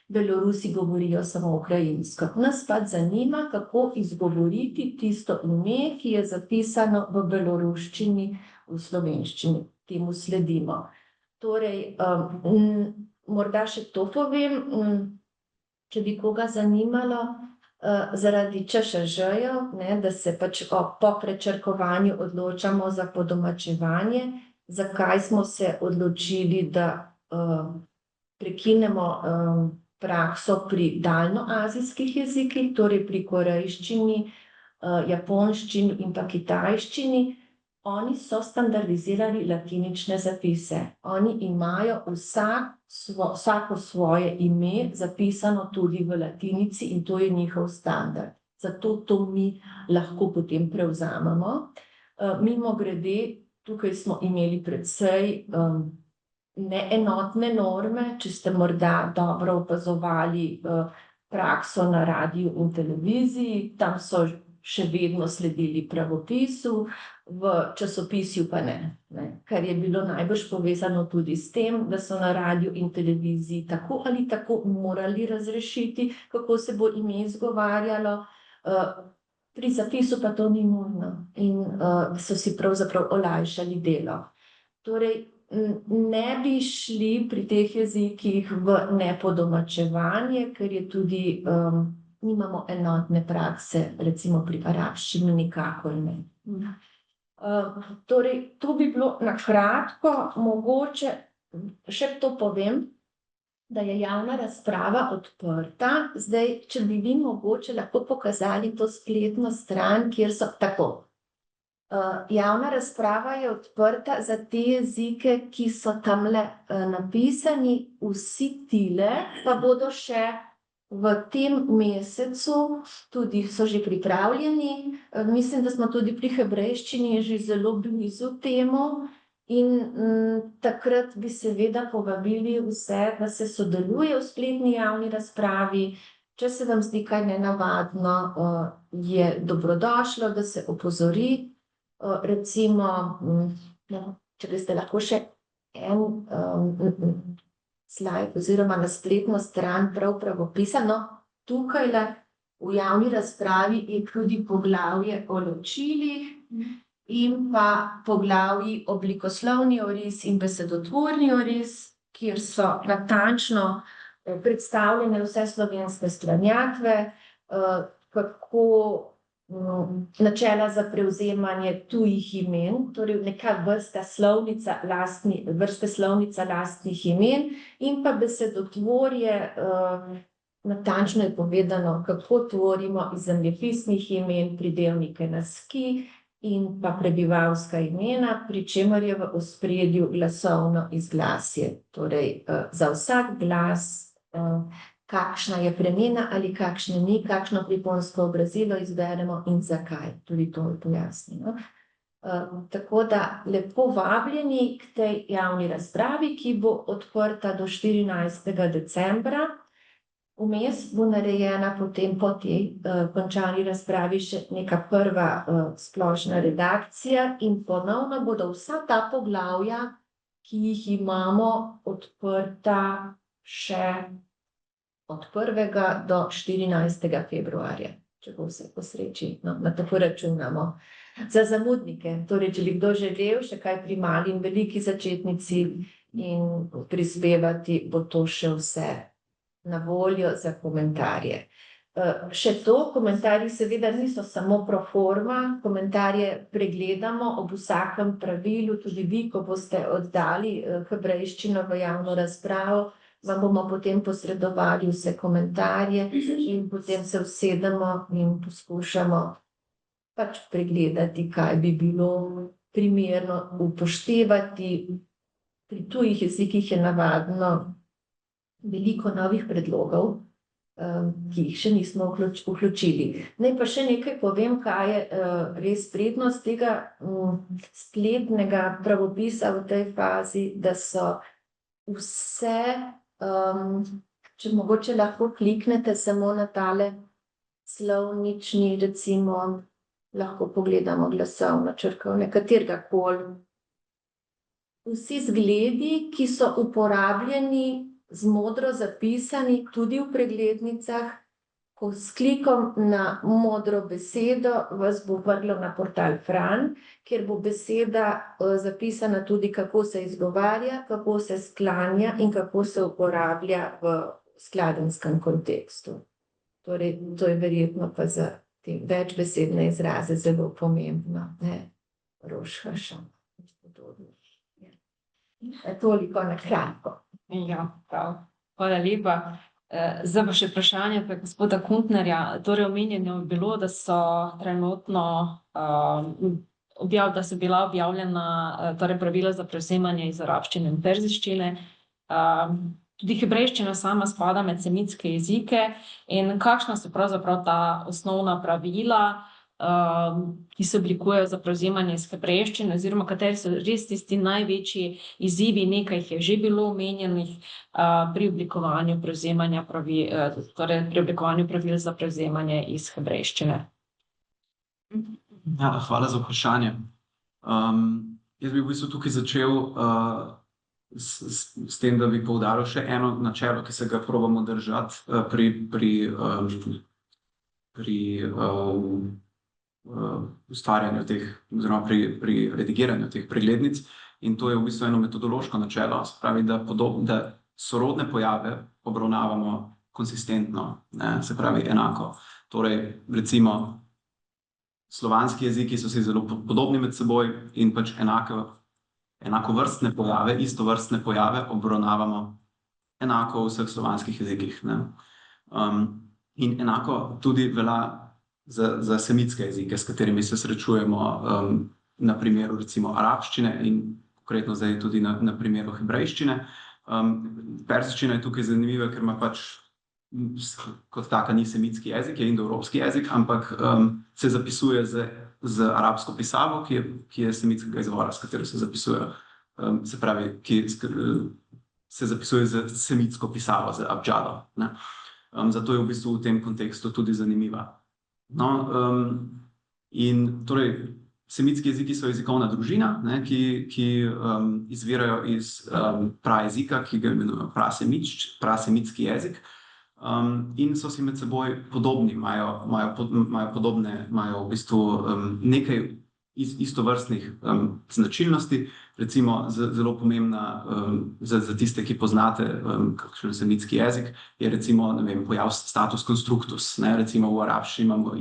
Belorusi govorijo samo ukrajinsko. Nas pa zanima, kako izgovoriti tisto ime, ki je zapisano v beloruščini, v slovenščini. Temu sledimo. Torej, morda še to povem, če bi koga zanimalo, zaradi ČŠŽ-jev, da se pač po prečrkovanju odločamo za podomačevanje, zakaj smo se odločili, da prekinemo prakso pri daljnoazijskih jezikih, torej pri korejščini, japonščini in pa kitajščini. Oni so standardizirali latinične zapise. Oni imajo vsako svoje ime zapisano tudi v latinici in to je njihov standard. Zato to mi lahko potem prevzamemo. Mimogrede, tukaj smo imeli precej neenotne norme, če ste morda dobro opazovali prakso na radiju in televiziji, tam so še vedno sledili pravopisu, v časopisju pa ne. Kar je bilo najbrž povezano tudi s tem, da so na radiju in televiziji tako ali tako morali razrešiti, kako se bo ime izgovarjalo. Pri zapisu pa to ni nujno in so si pravzaprav olajšali delo. Torej, ne bi šli pri teh jezikih v nepodomačevanje, ker je tudi nimamo enotne prakse, recimo pri arabščini nikakor ne. Torej, to bi bilo na kratko, mogoče še to povem, da je javna razprava odprta. Zdaj, če bi vi mogoče lahko pokazali to spletno stran, kjer so tako. Javna razprava je odprta za te jezike, ki so tamle napisani, vsi tile pa bodo še v tem mesecu, tudi so že pripravljeni. Mislim, da smo tudi pri hebrejščini že zelo blizu temu in takrat bi seveda povabili vse, da se sodeluje v spletni javni razpravi. Če se vam zdi kaj nenavadno, je dobrodošlo, da se opozori. Recimo, če greste lahko še en slajd oziroma na spletno stran prav pravopisano, tukajle v javni razpravi je tudi poglavje o ločilih in pa poglavji oblikoslovni oris in besedotvorni oris, kjer so natančno predstavljene vse slovenske sklanjatve, kako načela za prevzemanje tujih imen, torej neka vrsta slovnica lastnih imen in pa besedotvorje, natančno je povedano, kako tvorimo iz zemljepisnih imen pridevnike na ski in pa prebivalska imena, pri čemer je v ospredju glasovno izglasje. Torej, za vsak glas, kakšna je premena ali kakšna ni, kakšno pripomočko obrazilo izberemo in zakaj. Tudi to je pojasnjeno. Tako da lepo vabljeni k tej javni razpravi, ki bo odprta do 14. decembra. Vmes bo narejena potem po tej končani razpravi še neka prva splošna redakcija in ponovno bodo vsa ta poglavja, ki jih imamo, odprta še od 1. do 14. februarja, če bo vse po sreči, na tako računamo. Za zamudnike, torej, če bi kdo želel še kaj pri mali in veliki začetnici in prispevati, bo to še vse na voljo za komentarje. Še to, komentarji seveda niso samo pro forma, komentarje pregledamo ob vsakem pravilu, tudi vi, ko boste oddali hebrejščino v javno razpravo, vam bomo potem posredovali vse komentarje in potem se usedemo in poskušamo pač pregledati, kaj bi bilo primerno upoštevati. Pri tujih jezikih je navadno veliko novih predlogov, ki jih še nismo vključili. Naj pa še nekaj povem, kaj je res prednost tega spletnega pravopisa v tej fazi, da so vse, če mogoče lahko kliknete samo na tale slovnični, recimo, lahko pogledamo glasovno črkovne, katergakoli. Vsi zgledi, ki so uporabljeni, z modro zapisani tudi v preglednicah, ko s klikom na modro besedo vas bo vrglo na portal Fran, kjer bo beseda zapisana tudi, kako se izgovarja, kako se sklanja in kako se uporablja v skladenskem kontekstu. Torej, to je verjetno pa za te večbesedne izraze zelo pomembno, ne? Roš Hašam. Toliko na kratko. Ja, prav. Hvala lepa. Zdaj pa še vprašanje pa gospoda Kuntnerja. Torej, omenjeno je bilo, da so trenutno da so bila objavljena torej pravila za prevzemanje iz arabščine in perzijščine. Tudi hebrejščina sama spada med semitske jezike. In kakšna so pravzaprav ta osnovna pravila, ki se oblikujejo za prevzemanje iz hebrejščine, oziroma kateri so res tisti največji izzivi, nekaj jih je že bilo omenjenih pri oblikovanju prevzemanja torej pri oblikovanju pravil za prevzemanje iz hebrejščine. Ja, hvala za vprašanje. Jaz bi v bistvu tukaj začel s tem, da bi poudaril še eno načelo, ki se ga probamo držati pri ustvarjanju teh, oziroma pri redigiranju teh preglednic, in to je v bistvu eno metodološko načelo, se pravi, da sorodne pojave obravnavamo konsistentno, ne, se pravi enako. Torej, recimo, slovanski jeziki so si zelo podobni med seboj in pač enakovrstne pojave, istovrstne pojave obravnavamo enako v vseh slovanskih jezikih, ne. In enako tudi velja za semitske jezike, s katerimi se srečujemo na primeru recimo arabščine in konkretno zdaj tudi na primeru hebrejščine. Perzijščina je tukaj zanimiva, ker ima pač kot taka ni semitski jezik, je indoevropski jezik, ampak se zapisuje z arabsko pisavo, ki je semitskega izvora, s katero se zapisujejo. Se pravi, se zapisuje z semitsko pisavo, z abdžado, ne. Zato je v bistvu v tem kontekstu tudi zanimiva. No, in torej semitski jeziki so jezikovna družina, ne, ki izvirajo iz prajezika, ki ga imenujemo prasemitski jezik, in so si med seboj podobni, imajo podobne, imajo v bistvu nekaj istovrstnih značilnosti. Recimo zelo pomembna za tiste, ki poznate kakšen semitski jezik, je recimo, ne vem, pojav status constructus, ne, recimo v arabščini imamo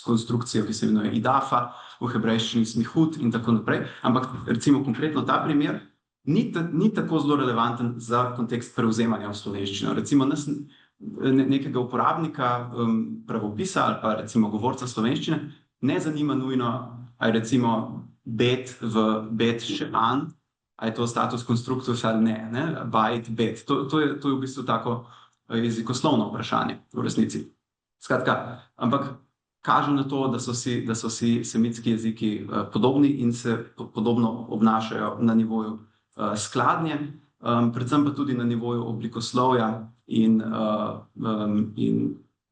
konstrukcijo, ki se imenuje idafa, v hebrejščini smihut in tako naprej, ampak recimo konkretno ta primer ni tako zelo relevanten za kontekst prevzemanja v slovenščino. Recimo nekega uporabnika pravopisa ali pa recimo govorca slovenščine ne zanima nujno, ali recimo bet v bet še an, ali je to status constructus ali ne, bajt, bet. To je v bistvu tako jezikoslovno vprašanje v resnici. Skratka, ampak kaže na to, da so si semitski jeziki podobni in se podobno obnašajo na nivoju skladnje, predvsem pa tudi na nivoju oblikoslovja in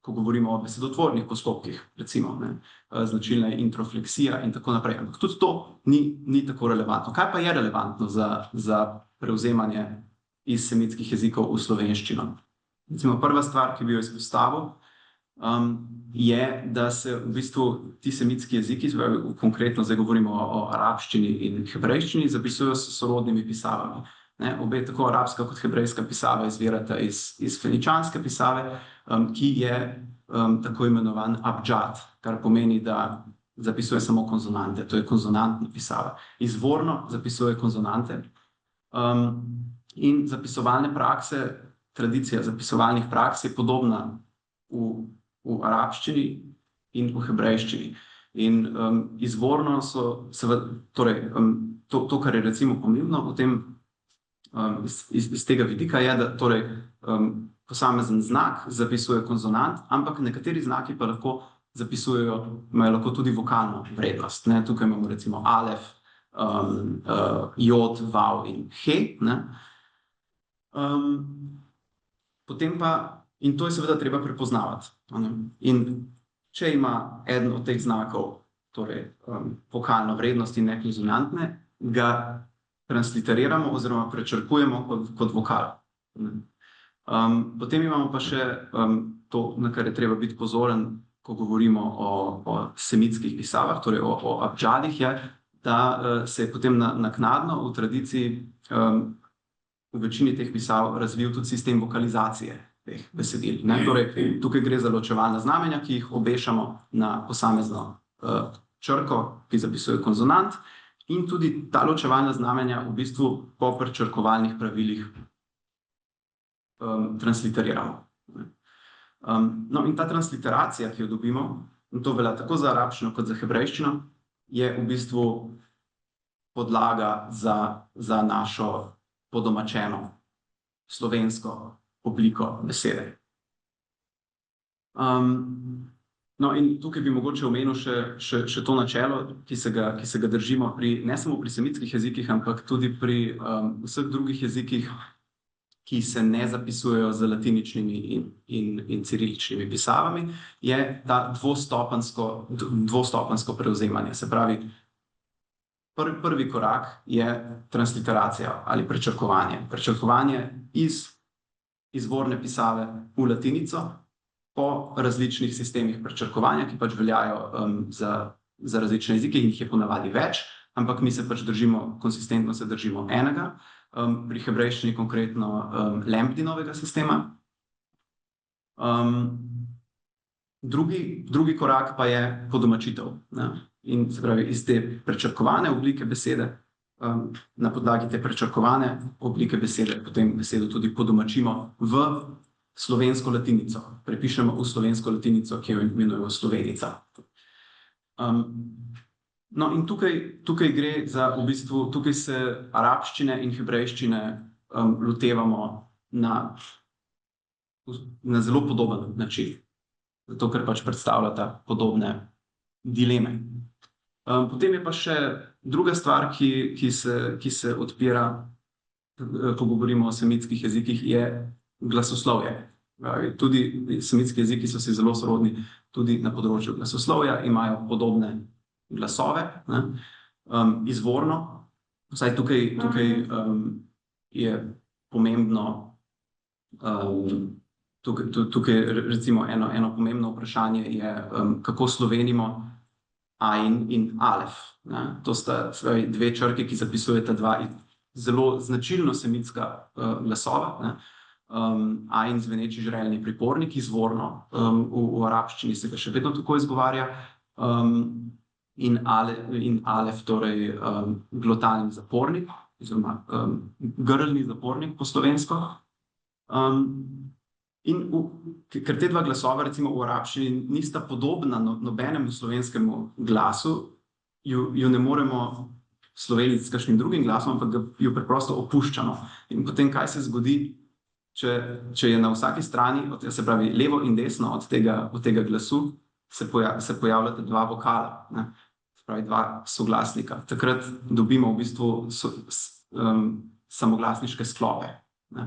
ko govorimo o besedotvornih postopkih, recimo, ne, značilna je introfleksija in tako naprej. Ampak tudi to ni tako relevantno. Kaj pa je relevantno za prevzemanje iz semitskih jezikov v slovenščino? Recimo prva stvar, ki bi jo izpostavil, je, da se v bistvu ti semitski jeziki, konkretno zdaj govorimo o arabščini in hebrejščini, zapisujejo s sorodnimi pisavami. Ne, obe, tako arabska kot hebrejska pisava izvirata iz feničanske pisave, ki je tako imenovan abdžad, kar pomeni, da zapisuje samo konsonante, to je konsonantna pisava. Izvorno zapisuje konsonante in zapisovalne prakse, tradicija zapisovalnih praks je podobna v arabščini in v hebrejščini. In izvorno so seveda, torej to, kar je recimo pomembno v tem, iz tega vidika je, da torej posamezen znak zapisuje konsonant, ampak nekateri znaki pa lahko zapisujejo, imajo lahko tudi vokalno vrednost, ne. Tukaj imamo recimo alef, jod, vav in he, ne. Potem pa, in to je seveda treba prepoznavati, ne. In če ima eden od teh znakov, torej vokalno vrednost in ne konsonantne, ga transliteriramo oziroma prečrkujemo kot vokal. Potem imamo pa še to, na kar je treba biti pozoren, ko govorimo o semitskih pisavah, torej o abdžadih, je, da se je potem naknadno v tradiciji v večini teh pisav razvil tudi sistem vokalizacije teh besedil, ne. Torej, tukaj gre za ločevalna znamenja, ki jih obešamo na posamezno črko, ki zapisuje konsonant, in tudi ta ločevalna znamenja v bistvu po prečrkovalnih pravilih transliteriramo. No, in ta transliteracija, ki jo dobimo, in to velja tako za arabščino kot za hebrejščino, je v bistvu podlaga za našo podomačeno slovensko obliko besede. No, in tukaj bi mogoče omenil še to načelo, ki se ga držimo ne samo pri semitskih jezikih, ampak tudi pri vseh drugih jezikih, ki se ne zapisujejo z latiničnimi in ciriličnimi pisavami, je ta dvostopenjsko prevzemanje. Se pravi, prvi korak je transliteracija ali prečrkovanje. Prečrkovanje iz izvorne pisave v latinico po različnih sistemih prečrkovanja, ki pač veljajo za različne jezike in jih je ponavadi več, ampak mi se pač konsistentno se držimo enega. Pri hebrejščini konkretno Lambdinovega sistema. Drugi korak pa je podomačitev, ne? In se pravi, iz te prečrkovane oblike besede, na podlagi te prečrkovane oblike besede, potem besedo tudi podomačimo v slovensko latinico, prepišemo v slovensko latinico, ki jo imenujemo slovenica. No, in tukaj gre za, v bistvu, tukaj se arabščine in hebrejščine lotevamo na zelo podoben način, zato ker pač predstavljata podobne dileme. Potem je pa še druga stvar, ki se odpira, ko govorimo o semitskih jezikih, je glasoslovje. Tudi semitski jeziki so si zelo sorodni, tudi na področju glasoslovja imajo podobne glasove, ne? Izvorno, vsaj tukaj je pomembno, tukaj recimo eno pomembno vprašanje je, kako slovenimo ain in alef, ne? To sta dve črki, ki zapisujeta dva zelo značilno semitska glasova, ne? Ain zveneči žrelni pripornik, izvorno v arabščini se ga še vedno tako izgovarja, in alef, torej glotalni zapornik, oziroma grlni zapornik po slovensko. Ker te dva glasova recimo v arabščini nista podobna nobenemu slovenskemu glasu, ju ne moremo sloveniti s kakšnim drugim glasom, ampak jo preprosto opuščamo. In potem kaj se zgodi, če je na vsaki strani, se pravi levo in desno od tega glasu, se pojavljata dva vokala, ne? Se pravi dva soglasnika. Takrat dobimo v bistvu samoglasniške sklope, ne?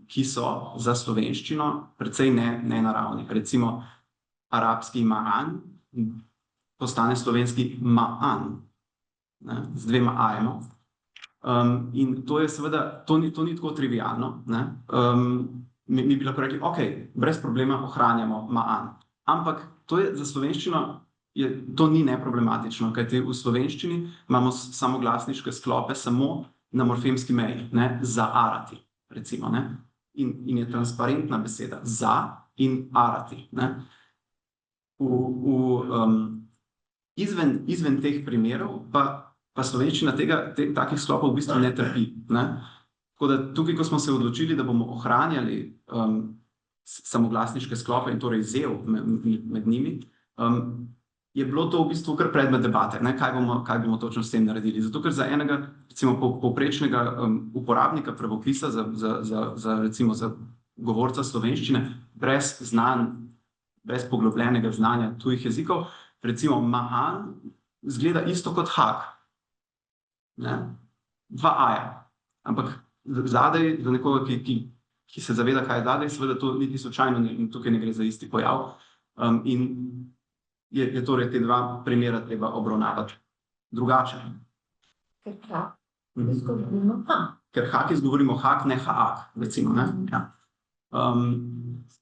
Ki so za slovenščino precej nenaravni. Recimo arabski ma'an postane slovenski ma'an, ne? Z dvema ajema. In to je seveda, to ni tako trivialno, ne? Mi bi lahko rekli, ok, brez problema ohranjamo ma'an. Ampak to je za slovenščino, to ni neproblematično, kajti v slovenščini imamo samoglasniške sklope samo na morfemski meji, ne? Zaarati, recimo, ne? In je transparentna beseda, za in arati, ne? Izven teh primerov pa slovenščina takih sklopov v bistvu ne trpi, ne? Tako da tukaj, ko smo se odločili, da bomo ohranjali samoglasniške sklope in torej zev med njimi, je bilo to v bistvu kar predmet debate, ne? Kaj bomo točno s tem naredili. Zato, ker za enega, recimo, povprečnega uporabnika pravopisa, recimo za govorca slovenščine, brez znanj, brez poglobljenega znanja tujih jezikov, recimo ma'an zgleda isto kot hak. Ne? Dva aja. Ampak zadaj, za nekoga, ki se zaveda, kaj je zadaj, seveda to niti slučajno in tukaj ne gre za isti pojav. In je torej te dva primera treba obravnavati drugače. Ker hak izgovorimo hak, ne haak, recimo, ne? Ja.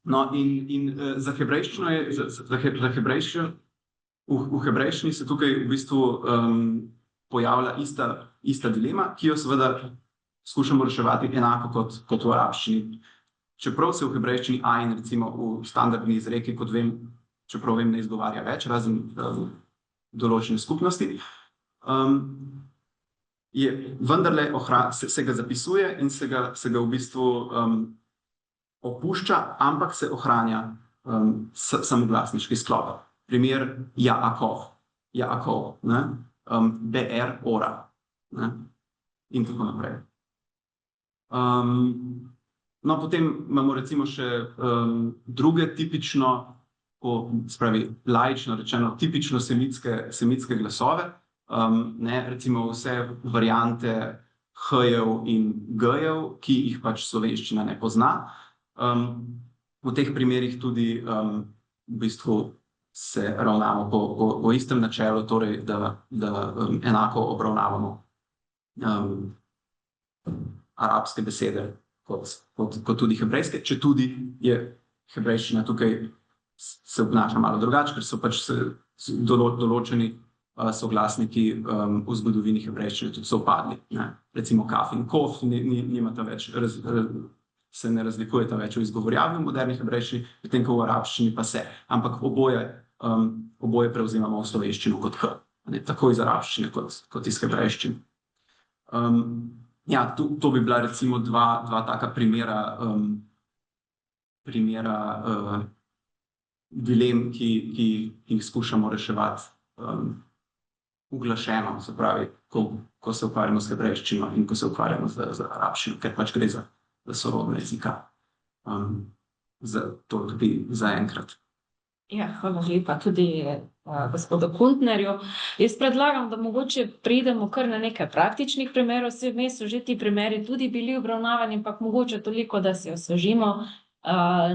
No, in za hebrejščino je, v hebrejščini se tukaj v bistvu pojavlja ista dilema, ki jo seveda skušamo reševati enako kot v arabščini. Čeprav se v hebrejščini ain, recimo v standardni izreki, kot vem, čeprav vem, ne izgovarja več, razen določene skupnosti, vendarle se ga zapisuje in se ga v bistvu opušča, ampak se ohranja samoglasniški sklop. Primer Jaakov, ne? Be'er ora, ne? In tako naprej. No, potem imamo recimo še druge tipično, spravi laično rečeno, tipično semitske glasove, ne? Recimo vse variante h-jev in g-jev, ki jih pač slovenščina ne pozna. V teh primerih tudi v bistvu se ravnamo po istem načelu, torej da enako obravnavamo arabske besede kot tudi hebrejske, četudi je hebrejščina tukaj se obnaša malo drugače, ker so pač določeni soglasniki v zgodovini hebrejščine tudi sovpadli, ne? Recimo kaf in kof nimata več se ne razlikujeta več v izgovorjavi v moderni hebrejščini, medtem ko v arabščini pa se. Ampak oboje prevzemamo v slovenščino kot H, ne, tako iz arabščine kot iz hebrejščine. Ja, to bi bila recimo dva taka primera dilem, ki jih skušamo reševati uglašeno, se pravi, ko se ukvarjamo s hebrejščino in ko se ukvarjamo z arabščino, ker pač gre za sorodne jezika. To tudi zaenkrat. Ja, hvala lepa tudi gospodu Kuntnerju. Jaz predlagam, da mogoče pridemo kar na nekaj praktičnih primerov, vse vmes so že ti primeri tudi bili obravnavani, ampak mogoče toliko, da si osvežimo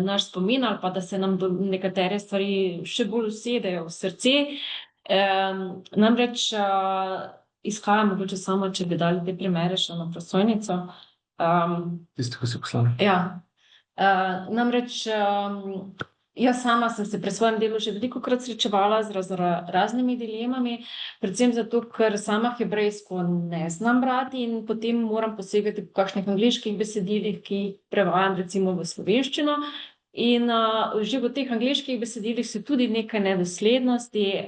naš spomin ali pa da se nam nekatere stvari še bolj usedejo v srce. Namreč izhajam mogoče samo, če bi dali te primere še na prosojnico. Tisti, ko si poslali. Ja, namreč jaz sama sem se pri svojem delu že velikokrat srečevala z raznimi dilemami, predvsem zato, ker sama hebrejsko ne znam brati in potem moram posegati po kakšnih angleških besedilih, ki jih prevajam recimo v slovenščino. In že v teh angleških besedilih se tudi nekaj nedoslednosti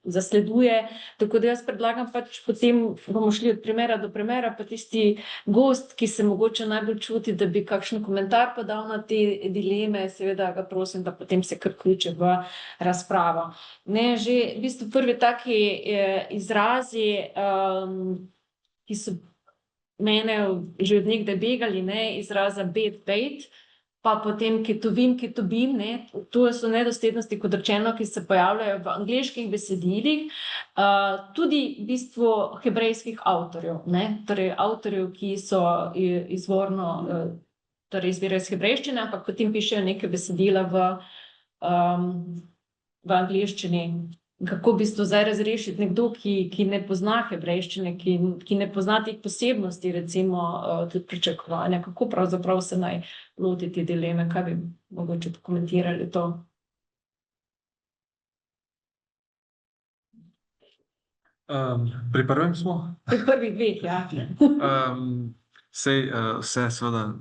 zasleduje, tako da jaz predlagam pač potem bomo šli od primera do primera, pa tisti gost, ki se mogoče najbolj čuti, da bi kakšen komentar podal na te dileme, seveda ga prosim, da potem se kar vključi v razpravo. Ne, že v bistvu prvi taki izrazi, ki so mene že od nekdaj begali, ne, izraza bet, pa potem ketubim, ne, to so nedoslednosti, kot rečeno, ki se pojavljajo v angleških besedilih, tudi v bistvu hebrejskih avtorjev, ne, torej avtorjev, ki so izvorno, torej izvirajo iz hebrejščine, ampak potem pišejo neke besedila v angleščini. Kako v bistvu zdaj razrešiti nekdo, ki ne pozna hebrejščine, ki ne pozna teh posebnosti, recimo tudi pričakovanja, kako pravzaprav se naj loti te dileme, kaj bi mogoče komentirali to? Pri prvem smo? Pri prvih dveh, ja. Sej vse seveda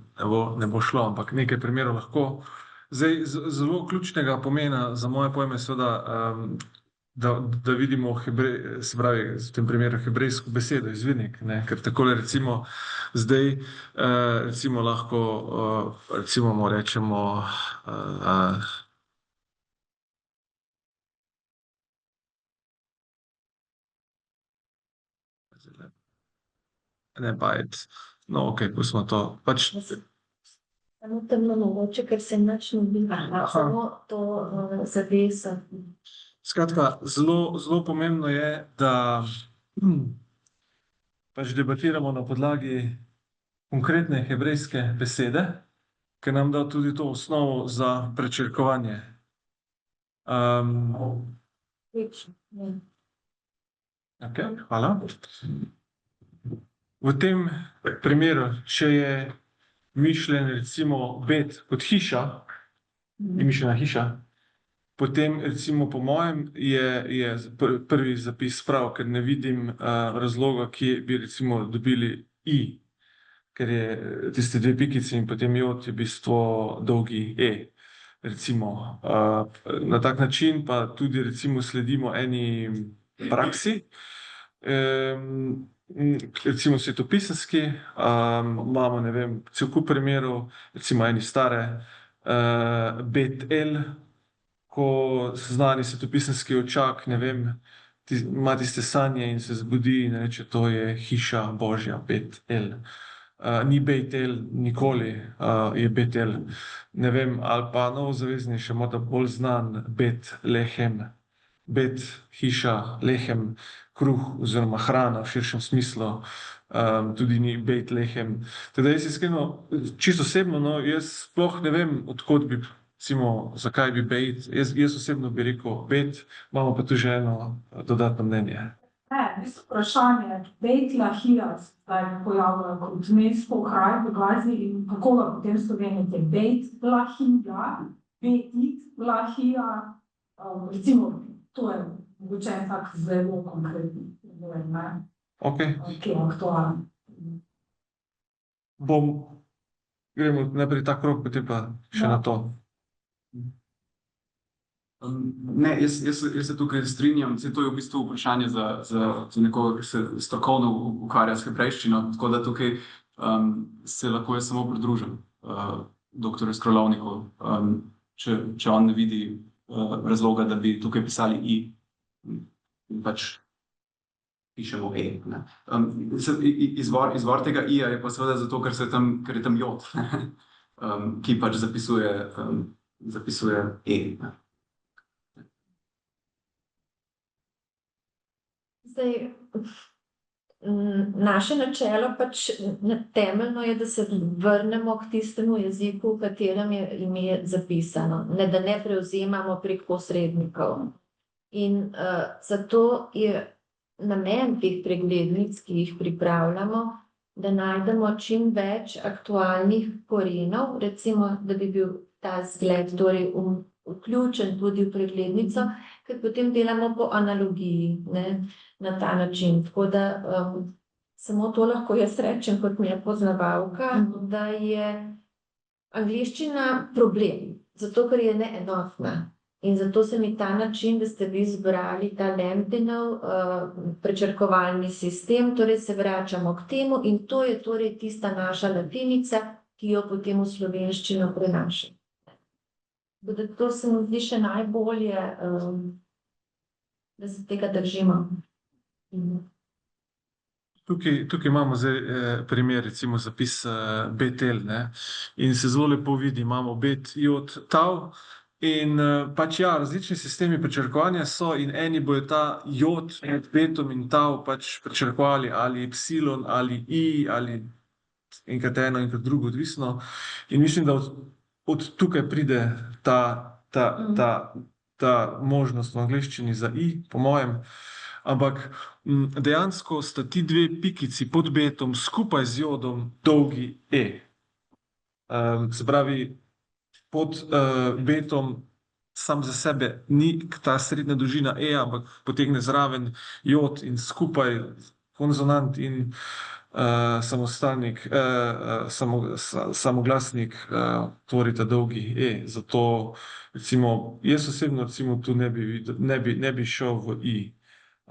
ne bo šlo, ampak nekaj primerov lahko. Zdaj, zelo ključnega pomena za moje pojme seveda, da vidimo se pravi, v tem primeru hebrejsko besedo, izvirnik, ne, ker takole recimo zdaj recimo lahko recimo mu rečemo ne bajt, no okej, pustimo to, pač Samo temno mogoče, ker se nič ne vidi, samo to zavesa. Skratka, zelo pomembno je, da pač debatiramo na podlagi konkretne hebrejske besede, ki nam da tudi to osnovo za prečrkovanje. Okay, hvala. V tem primeru, če je mišljen recimo bet kot hiša, je mišljena hiša, potem recimo po mojem je prvi zapis prav, ker ne vidim razloga, kje bi recimo dobili i, ker je tiste dve pikice in potem jod je v bistvu dolgi e. Recimo na tak način pa tudi recimo sledimo eni praksi, recimo svetopisanski, imamo, ne vem, cel kup primerov, recimo eni stare Bet El, ko znani svetopisanski očak, ne vem, ima tiste sanje in se zbudi in reče, to je hiša Božja, Bet El. Ni Bejt El nikoli, je Bet El. Ne vem, ali pa novozavezni še morda bolj znan Bet Lehem. Bet, hiša, lehem, kruh oziroma hrana v širšem smislu, tudi ni Bejt Lehem. Teda jaz iskreno, čisto osebno, no, jaz sploh ne vem, odkot bi, recimo, zakaj bi Bejt, jaz osebno bi rekel Bet, imamo pa tu že eno dodatno mnenje. Vprašanje, Bejt Lahija se zdaj pojavlja kot mesto, kraj v Gazi in kako ga potem slovenite? Bejt Lahija, Bejt Lahija, recimo, to je mogoče en tak zelo konkretni problem, ne? Ok. Ki je aktualen. Bom gremo najprej ta krog, potem pa še na to. Ne, jaz se tukaj strinjam, to je v bistvu vprašanje za nekoga, ki se strokovno ukvarja s hebrejščino, tako da tukaj se lahko jaz samo pridružim dr. Skrolovniku, če on ne vidi razloga, da bi tukaj pisali i, in pač pišemo e. Ne. Izvor tega i je pa seveda zato, ker je tam jod, ki pač zapisuje e. Ne. Zdaj, naše načelo pač temeljno je, da se vrnemo k tistemu jeziku, v katerem je ime zapisano, ne da ne prevzemamo prek posrednikov. In zato je namen teh preglednic, ki jih pripravljamo, da najdemo čim več aktualnih korenov, recimo, da bi bil ta zgled torej vključen tudi v preglednico, ker potem delamo po analogiji, ne, na ta način. Tako da samo to lahko jaz rečem kot nepoznavalka, da je angleščina problem, zato ker je neenotna. In zato se mi ta način, da ste vi izbrali ta Lambdinov prečrkovalni sistem, torej se vračamo k temu in to je torej tista naša latinica, ki jo potem v slovenščino prenaša. To se mi zdi še najbolje, da se tega držimo. Tukaj imamo zdaj primer, recimo zapis Betel, ne? In se zelo lepo vidi, imamo bet, jod, tav in pač ja, različni sistemi prečrkovanja so in eni bojo ta jod med betom in tav pač prečrkovali ali epsilon ali i ali enkrat eno, enkrat drugo, odvisno. In mislim, da od tukaj pride ta možnost v angleščini za i, po mojem. Ampak dejansko sta ti dve pikici pod betom skupaj z jodom dolgi e. Se pravi, pod betom sam za sebe ni ta srednja dolžina e, ampak potegne zraven jod in skupaj konsonant in samoglasnik tvorita dolgi e. Zato recimo, jaz osebno recimo tu ne bi šel v i,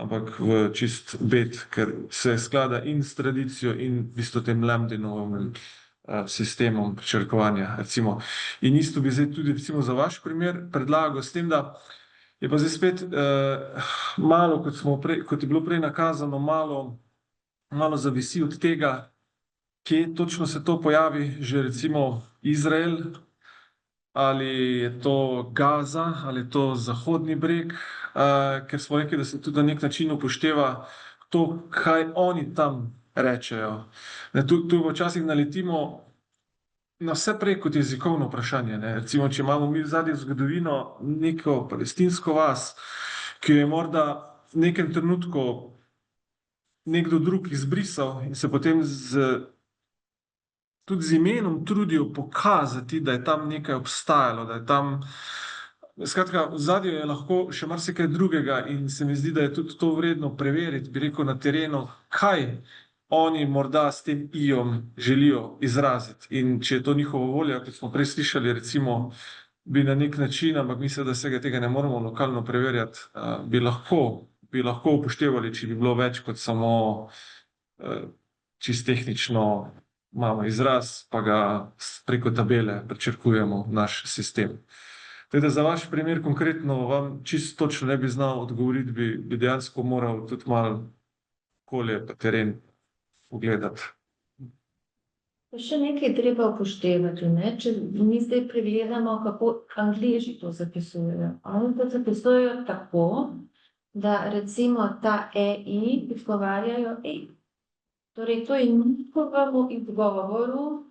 ampak v čist bet, ker se sklada in s tradicijo in v bistvu tem Lambdinovim sistemom prečrkovanja, recimo. In isto bi zdaj tudi recimo za vaš primer predlagal, s tem, da je pa zdaj spet malo, kot je bilo prej nakazano, malo zavisi od tega, kje točno se to pojavi, že recimo Izrael, ali je to Gaza, ali je to Zahodni breg, ker smo rekli, da se tudi na nek način upošteva to, kaj oni tam rečejo. Tu včasih naletimo na vse prej kot jezikovno vprašanje. Ne. Recimo, če imamo mi zadnji zgodovino neko palestinsko vas, ki jo je morda v nekem trenutku nekdo drug izbrisal in se potem tudi z imenom trudijo pokazati, da je tam nekaj obstajalo, da je tam. Skratka, v ozadju je lahko še marsikaj drugega in se mi zdi, da je tudi to vredno preveriti, bi rekel, na terenu, kaj oni morda s tem ijom želijo izraziti. In če je to njihova volja, kot smo prej slišali, recimo, bi na nek način, ampak mislim, da vsega tega ne moramo lokalno preverjati, bi lahko upoštevali, če bi bilo več kot samo čisto tehnično imamo izraz, pa ga preko tabele prečrkujemo v naš sistem. Teda za vaš primer konkretno vam čisto točno ne bi znal odgovoriti, bi dejansko moral tudi malo okolje pa teren pogledati. Še nekaj je treba upoštevati, ne? Če mi zdaj pregledamo, kako Angleži to zapisujejo. Oni to zapisujejo tako, da recimo ta EI izgovarjajo E. Torej, to je njihovemu izgovoru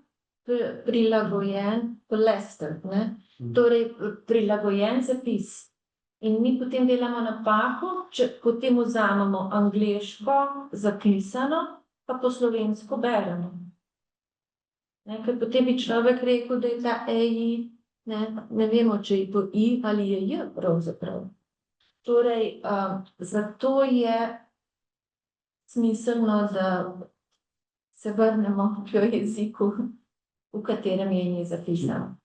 prilagojen Leicester, ne? Torej, prilagojen zapis. In mi potem delamo napako, če potem vzamemo angleško zapisano, pa po slovensko beremo. Ker potem bi človek rekel, da je ta EI, ne vemo, če je to I ali je J pravzaprav. Torej, zato je smiselno, da se vrnemo k jeziku, v katerem je ime zapisano.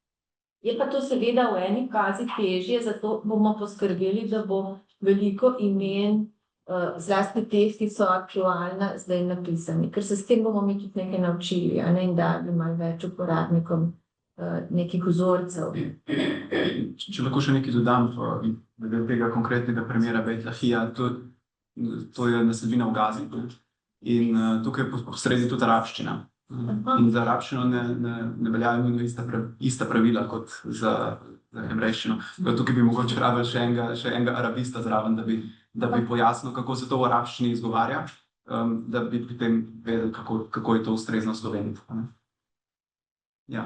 Je pa to seveda v eni fazi težje, zato bomo poskrbeli, da bo veliko imen, zlasti teh, ki so aktualna, zdaj napisani, ker se s tem bomo mi tudi nekaj naučili, a ne, in dali malo več uporabnikom nekih vzorcev. Če lahko še nekaj dodam, glede tega konkretnega primera Beit Lahija, to je naselbina v Gazi. In tukaj je posredi tudi arabščina. In za arabščino ne veljajo nujno ista pravila kot za hebrejščino. Tukaj bi mogoče rabili še enega arabista zraven, da bi pojasnil, kako se to v arabščini izgovarja, da bi potem vedeli, kako je to ustrezno slovenito. Ja.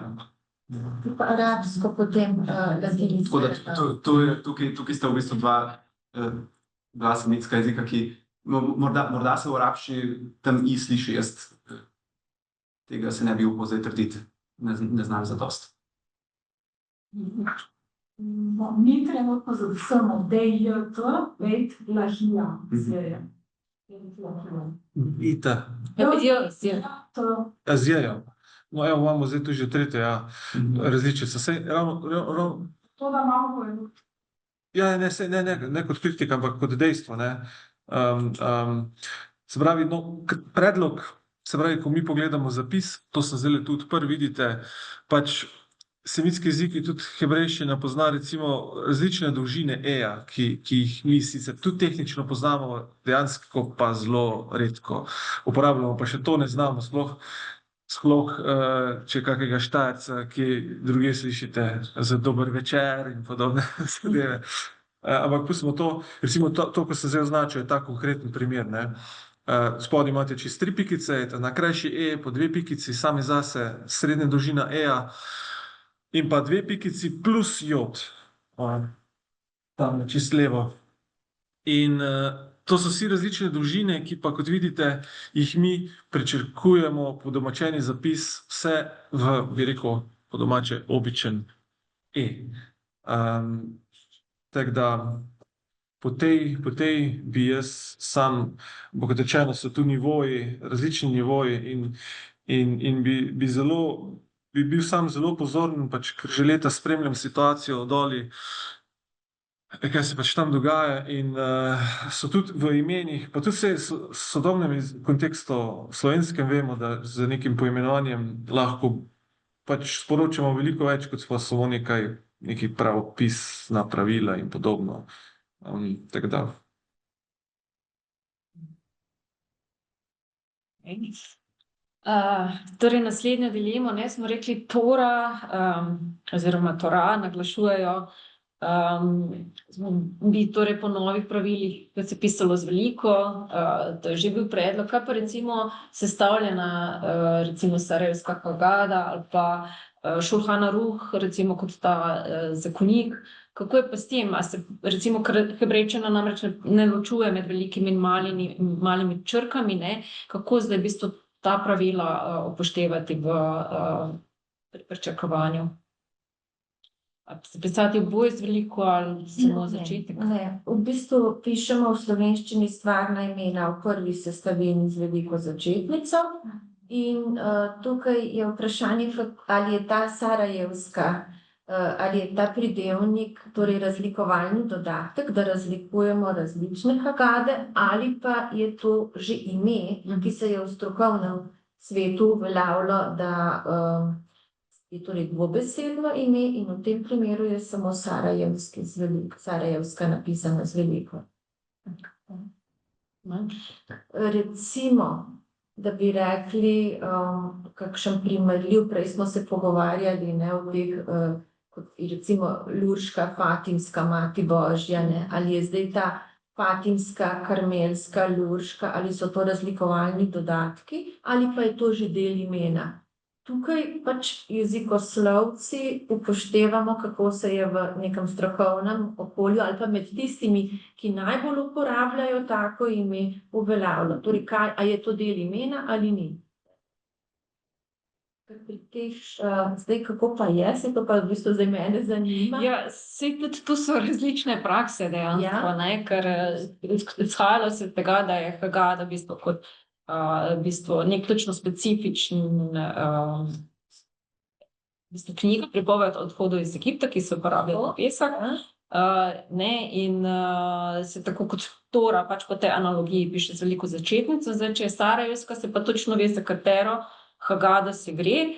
Pa arabsko, potem latinsko. Tako da tukaj sta v bistvu dva semitska jezika, ki morda se v arabščini tam i sliši, jaz tega se ne bi upal zdaj trditi, ne znam zadosti. No, mi trenutno zapisujemo DJT, Beit Lahija. Ita, To Azijajo. No, evo, imamo zdaj tu že tretje, ja, različice. Saj ravno, da imamo povedal. ja, ne kot kritika, ampak kot dejstvo, ne. Se pravi, no, predlog, se pravi, ko mi pogledamo zapis, to sem zdajle tu odprl, vidite, pač semitski jezik, tudi hebrejščina pozna recimo različne dolžine e-ja, ki jih mi sicer tudi tehnično poznamo, dejansko pa zelo redko uporabljamo, pa še to ne znamo, sploh če kakega Štajerca, ki druge slišite za dober večer in podobne zadeve. Ampak pustimo to, recimo to, ko sem zdaj označil, je ta konkreten primer, ne. Spodaj imate čisto 3 pikice, na krajši e, po 2 pikici, sami zase, srednja dolžina e-ja, in pa 2 pikici plus jod, tam čisto levo. In to so vsi različne dolžine, ki pa, kot vidite, jih mi prečrkujemo po domačeni zapis vse v, bi rekel, po domače običen e. Tako da po tej bi jaz sam, bo kot rečeno, so tu nivoji, različni nivoji in bi bil sam zelo pozoren, pač, ker že leta spremljam situacijo doli, kaj se pač tam dogaja in so tudi v imenih, pa tudi v sodobnem kontekstu slovenskem vemo, da z nekim poimenovanjem lahko pač sporočamo veliko več, kot pa samo neki pravopisna pravila in podobno. Tako da. Torej, naslednjo dilemo, ne, smo rekli Tora, oziroma Tora naglašujejo, bi torej po novih pravilih, kot se pisalo z veliko, to je že bil predlog, kaj pa recimo sestavljena, recimo Sarajevska Hagada ali pa Šulhan Aruh, recimo kot ta zakonik, kako je pa s tem, a se recimo hebrejčina namreč ne ločuje med velikimi in malimi črkami, ne, kako zdaj v bistvu ta pravila upoštevati pri prečrkovanju? Se pisati oboj z veliko ali samo začetek? Ne, v bistvu pišemo v slovenščini stvarna imena v prvi sestavini z veliko začetnico in tukaj je vprašanje, ali je ta sarajevska, ali je ta pridevnik, torej razlikovalni dodatek, da razlikujemo različne Hagade, ali pa je to že ime, ki se je v strokovnem svetu uveljavilo, da je torej dvobesedno ime in v tem primeru je samo sarajevska napisana z veliko. Recimo, da bi rekli kakšen primerljiv, prej smo se pogovarjali, ne, o teh, kot recimo Lurška, Fatimska, Mati Božja, ne, ali je zdaj ta Fatimska, Karmelska, Lurška, ali so to razlikovalni dodatki, ali pa je to že del imena. Tukaj pač jezikoslovci upoštevamo, kako se je v nekem strokovnem okolju ali pa med tistimi, ki najbolj uporabljajo tako ime, uveljavilo. Torej, a je to del imena ali ni. Pri teh, zdaj kako pa je, se to pa v bistvu zdaj mene zanima. Ja, saj tudi tu so različne prakse dejansko, ne, ker izhajalo se od tega, da je Hagada v bistvu kot v bistvu nek točno specifičen v bistvu knjiga, pripoved o odhodu iz Egipta, ki se uporablja za pesek. Ne, in se tako kot Tora, pač po tej analogiji piše z veliko začetnico. Zdaj, če je sarajevska, se pa točno ve, za katero Hagada se gre.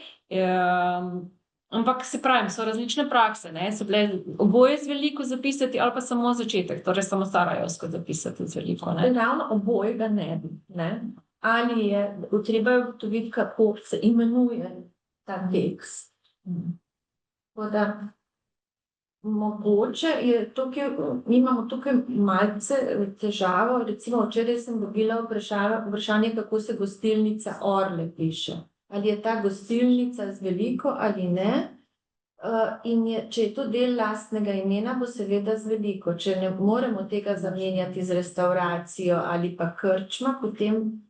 Ampak se pravim, so različne prakse, ne, so bile oboje z veliko zapisati ali pa samo začetek, torej samo sarajevsko zapisati z veliko, ne. Ravno obojega ne bi, ne? Ali je, treba je ugotoviti, kako se imenuje ta tekst. Tako da mogoče je tukaj, mi imamo tukaj malce težavo, recimo včeraj sem dobila vprašanje, kako se gostilnica Orle piše. Ali je ta gostilnica z veliko ali ne, in če je to del lastnega imena, bo seveda z veliko. Če ne moremo tega zamenjati z restauracijo ali pa krčma, potem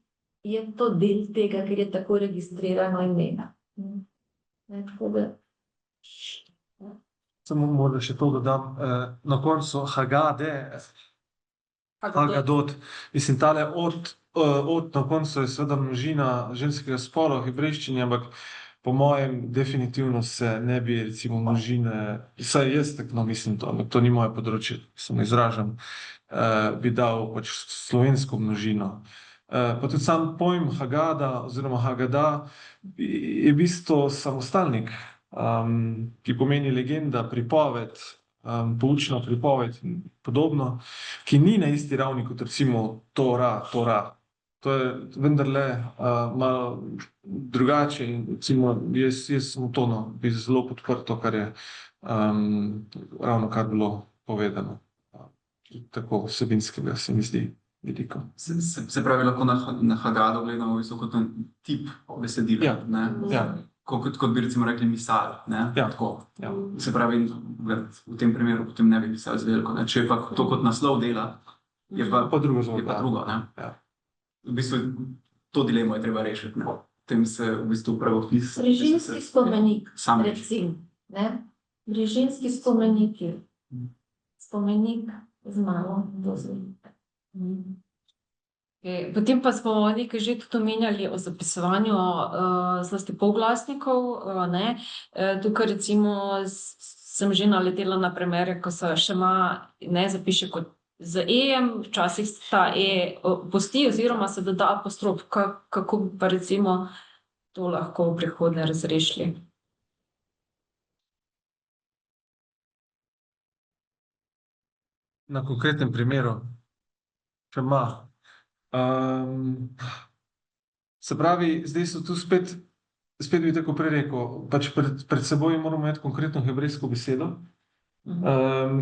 je to del tega, ker je tako registrirano imena. Ne, tako da... Samo morda še to dodam, na koncu Hagade, Hagadot, mislim, tale od na koncu je seveda množina ženskega spola v hebrejščini, ampak po mojem definitivno se ne bi recimo množine, saj jaz tako mislim to, ampak to ni moje področje, samo izražam, bi dal pač slovensko množino. Pa tudi sam pojem Hagada oziroma Hagada je v bistvu samostalnik, ki pomeni legenda, pripoved, poučna pripoved in podobno, ki ni na isti ravni kot recimo Tora. To je vendarle malo drugače in recimo jaz sem to, bi zelo podprl to, kar je ravno kar bilo povedano. Tako vsebinskega se mi zdi veliko. Se pravi, lahko na Hagado gledamo kot en tip besedila, Ja, ne? ja. Kot bi recimo rekli misal, ne? Ja. Tako. Ja. Se pravi, v tem primeru potem ne bi pisal z veliko, ne? Če je pa to kot naslov dela, je pa drugo je pa drugo, ne? Ja. V bistvu to dilemo je treba rešiti, ne? Potem se v bistvu pravopis... Brižinski spomenik, Sam reči. recimo, ne? Brižinski spomeniki. Spomenik z malo dozvolite. Potem pa smo nekaj že tudi omenjali o zapisovanju zlasti polglasnikov, ne. Tukaj recimo sem že naletela na primere, ko se šema ne zapiše kot z e-jem, včasih ta e pusti oziroma se doda apostrof. Kako bi pa recimo to lahko v prihodnje razrešili? Na konkretnem primeru, šema. Se pravi, zdaj so tu spet bi tako prej rekel, pač pred seboj moramo imeti konkretno hebrejsko besedo,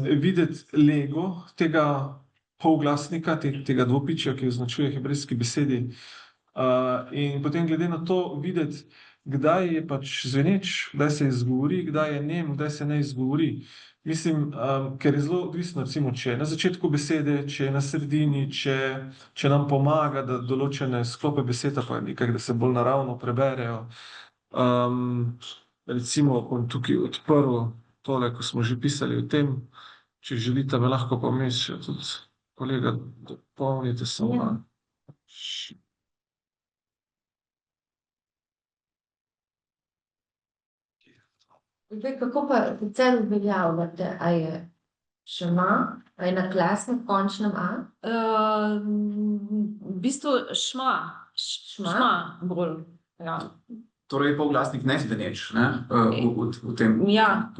videti lego tega polglasnika, tega dvopičja, ki označuje hebrejski besedi, in potem glede na to videti, kdaj je pač zveneč, kdaj se izgovori, kdaj je nem, kdaj se ne izgovori. Mislim, ker je zelo odvisno, recimo, če je na začetku besede, če je na sredini, če nam pomaga, da določene sklope besed pa nekaj, da se bolj naravno preberejo. Recimo, bom tukaj odprl tole, ko smo že pisali o tem, če želite, me lahko pa vmes še tudi kolega dopolnite samo. Zdaj, kako pa sicer uveljavljate, a je šema, a je na glasnem končnem a? V bistvu šma bolj, ja. Torej polglasnik ne zveneč, ne? V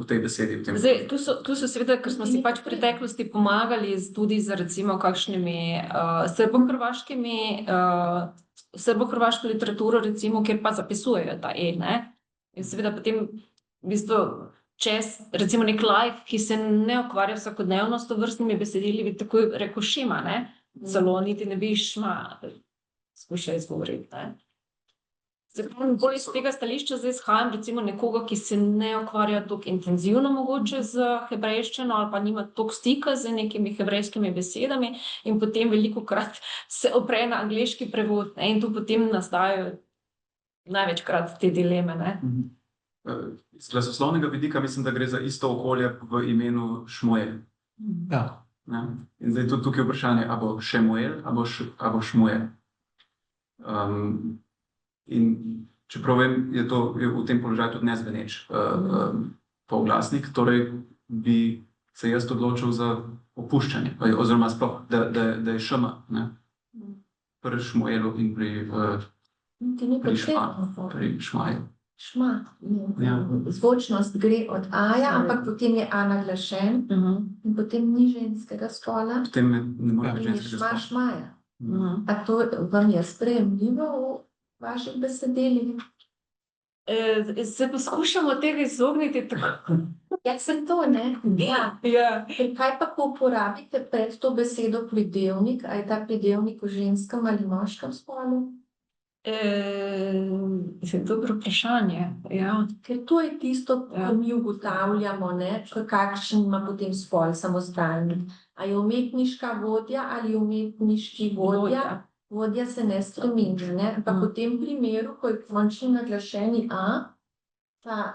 tej besedi. Zdaj, tu so seveda, ker smo si pač v preteklosti pomagali tudi z recimo kakšnimi srbo-hrvaško literaturo, recimo, kjer pa zapisujejo ta e, ne. In seveda potem v bistvu, če recimo nek laik, ki se ne ukvarja vsakodnevno s tovrstnimi besedili, bi takoj rekel šema, ne. Celo niti ne bi šma skušal izgovoriti, ne. Zdaj, bolj iz tega stališča zdaj izhajam recimo nekoga, ki se ne ukvarja toliko intenzivno mogoče z hebrejščino ali pa nima toliko stika z nekimi hebrejskimi besedami in potem velikokrat se opre na angleški prevod, ne, in tu potem nastajajo največkrat te dileme, ne. Z glasoslovnega vidika mislim, da gre za isto okolje v imenu Šmuel. Ja. In zdaj tudi tukaj vprašanje, a bo Šemuel, a bo Šmuel. In čeprav vem, je v tem položaju tudi nezveneč polglasnik, torej bi se jaz odločil za opuščanje, oziroma sploh, da je šm, ne? Pri Šmuelu in Ti ni pri potrebno. pri Šmaju. Šma. Ja. Zvočnost gre od A-ja, ampak potem je A naglašen in potem ni ženskega spola. Potem ne more Ja. biti In je ženskega šma spola. šmaja. A to vam je sprejemljivo v vaših besedilih? Se poskušamo tega izogniti tako. Ja, se to, ne? Ja. Ja. Kaj pa, ko uporabite pred to besedo pridevnik, a je ta pridevnik v ženskem ali moškem spolu? Dobro vprašanje. Ja. Ker to je tisto, Ja. ko mi ugotavljamo, ne, kakšen ima potem spol samostalnik. A je umetniška vodja ali umetniški vodja? Vodja se ne spreminja, ne? Ampak v tem primeru, ko je končni naglašeni A, pa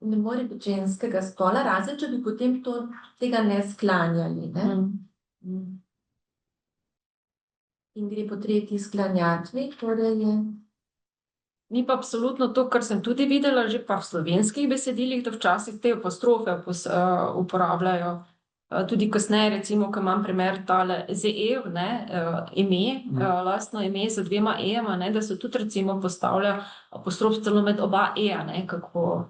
ne more biti ženskega spola, razen če bi potem tega ne sklanjali, ne? In gre po tretji sklanjatvi, torej je... Ni pa absolutno to, kar sem tudi videla, že pa v slovenskih besedilih, da včasih te apostrofe uporabljajo. Tudi kasneje, recimo, ko imam primer tale ZE, ne, ime, lastno ime z dvema E-jema, ne, da se tudi recimo postavlja apostrof celo med oba E-ja, ne, kako...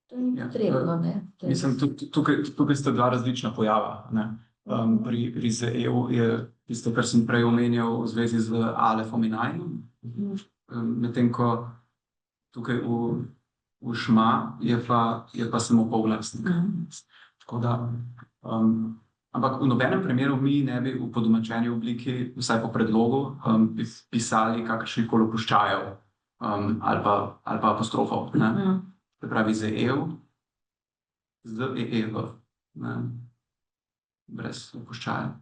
To ni Ja, potrebno, ne? Mislim, tukaj sta dva različna pojava, ne. Pri ZE-u je tisto, kar sem prej omenjal v zvezi z alefom in ajnom, medtem ko tukaj v šma je pa samo polglasnik. Tako da, ampak v nobenem primeru mi ne bi v podomačeni obliki, vsaj po predlogu, pisali kakršnihkoli opuščajev ali pa apostrofov, ne. Se pravi ZE-ev, z EE-v, ne. Brez opuščajev.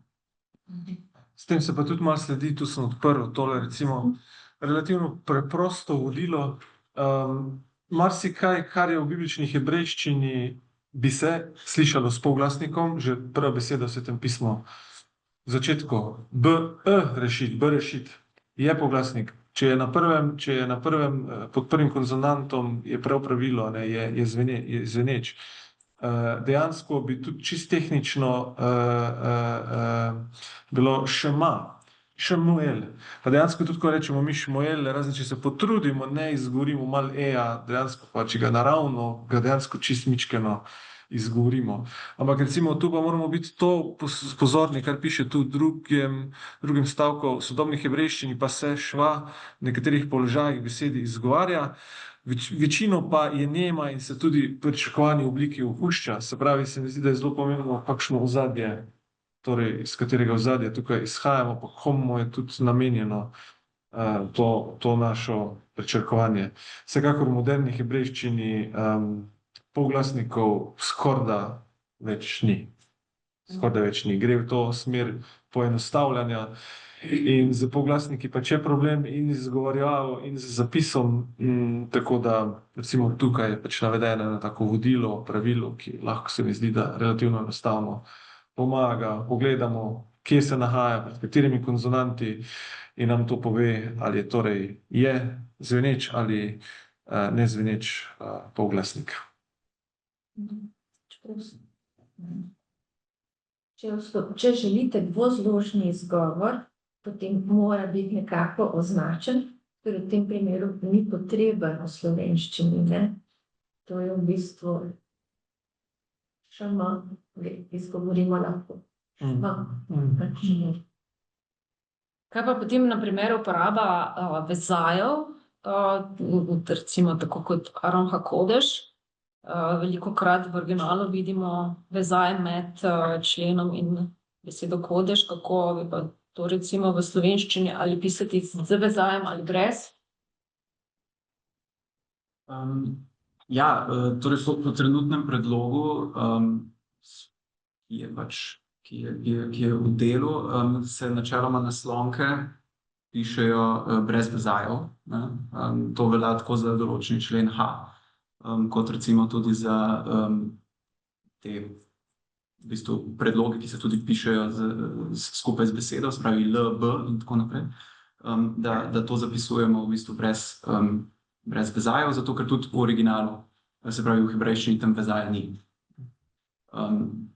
S tem se pa tudi malo sledi, tu sem odprl tole, recimo, relativno preprosto vodilo. Marsikaj, kar je v biblični hebrejščini, bi se slišalo s polglasnikom, že prva beseda v Svetem pismu. V začetku rešit, B rešit, je polglasnik. Če je na prvem, pod prvim konsonantom, je prav pravilo, ne, je zveneč. Dejansko bi tudi čisto tehnično bilo šema, Šmuel. Pa dejansko tudi, ko rečemo mi Šmuel, razen če se potrudimo, ne izgovorimo malo E-ja, dejansko pa, če ga naravno, ga dejansko čist mičkeno izgovorimo. Ampak recimo tu pa moramo biti to pozorni, kar piše tu v drugem stavku, v sodobni hebrejščini pa se šva v nekaterih položajih besedi izgovarja, večino pa je nema in se tudi v pričakovani obliki opušča. Se pravi, se mi zdi, da je zelo pomembno, kakšno ozadje, torej iz katerega ozadja tukaj izhajamo, pa komu je tudi namenjeno to našo pričakovanje. Vsekakor v moderni hebrejščini polglasnikov skorda več ni. Gre v to smer poenostavljanja. In z polglasniki pač je problem in z izgovarjavo in z zapisom, tako da recimo tukaj je pač navedeno eno tako vodilo, pravilo, ki lahko se mi zdi, da relativno enostavno pomaga, pogledamo, kje se nahaja, pred katerimi konsonanti in nam to pove, ali je torej zveneč ali nezveneč polglasnik. Če želite dvozložni izgovor, potem mora biti nekako označen, ker v tem primeru ni potreben v slovenščini, ne. To je v bistvu šm, izgovorimo lahko. Kaj pa potem na primer uporaba vezajev, recimo tako kot Aron HaKodesh, velikokrat v originalu vidimo vezaj med členom in besedo kodež, kako bi pa to recimo v slovenščini ali pisati z vezajem ali brez? Torej po trenutnem predlogu, ki je v delu, se načeloma naslonke pišejo brez vezajev, ne. To velja tako za določen člen H, kot recimo tudi za te v bistvu predloge, ki se tudi pišejo skupaj z besedo, se pravi L, B in tako naprej. da to zapisujemo v bistvu brez vezajev, zato ker tudi v originalu, se pravi v hebrejščini, tam vezaja ni.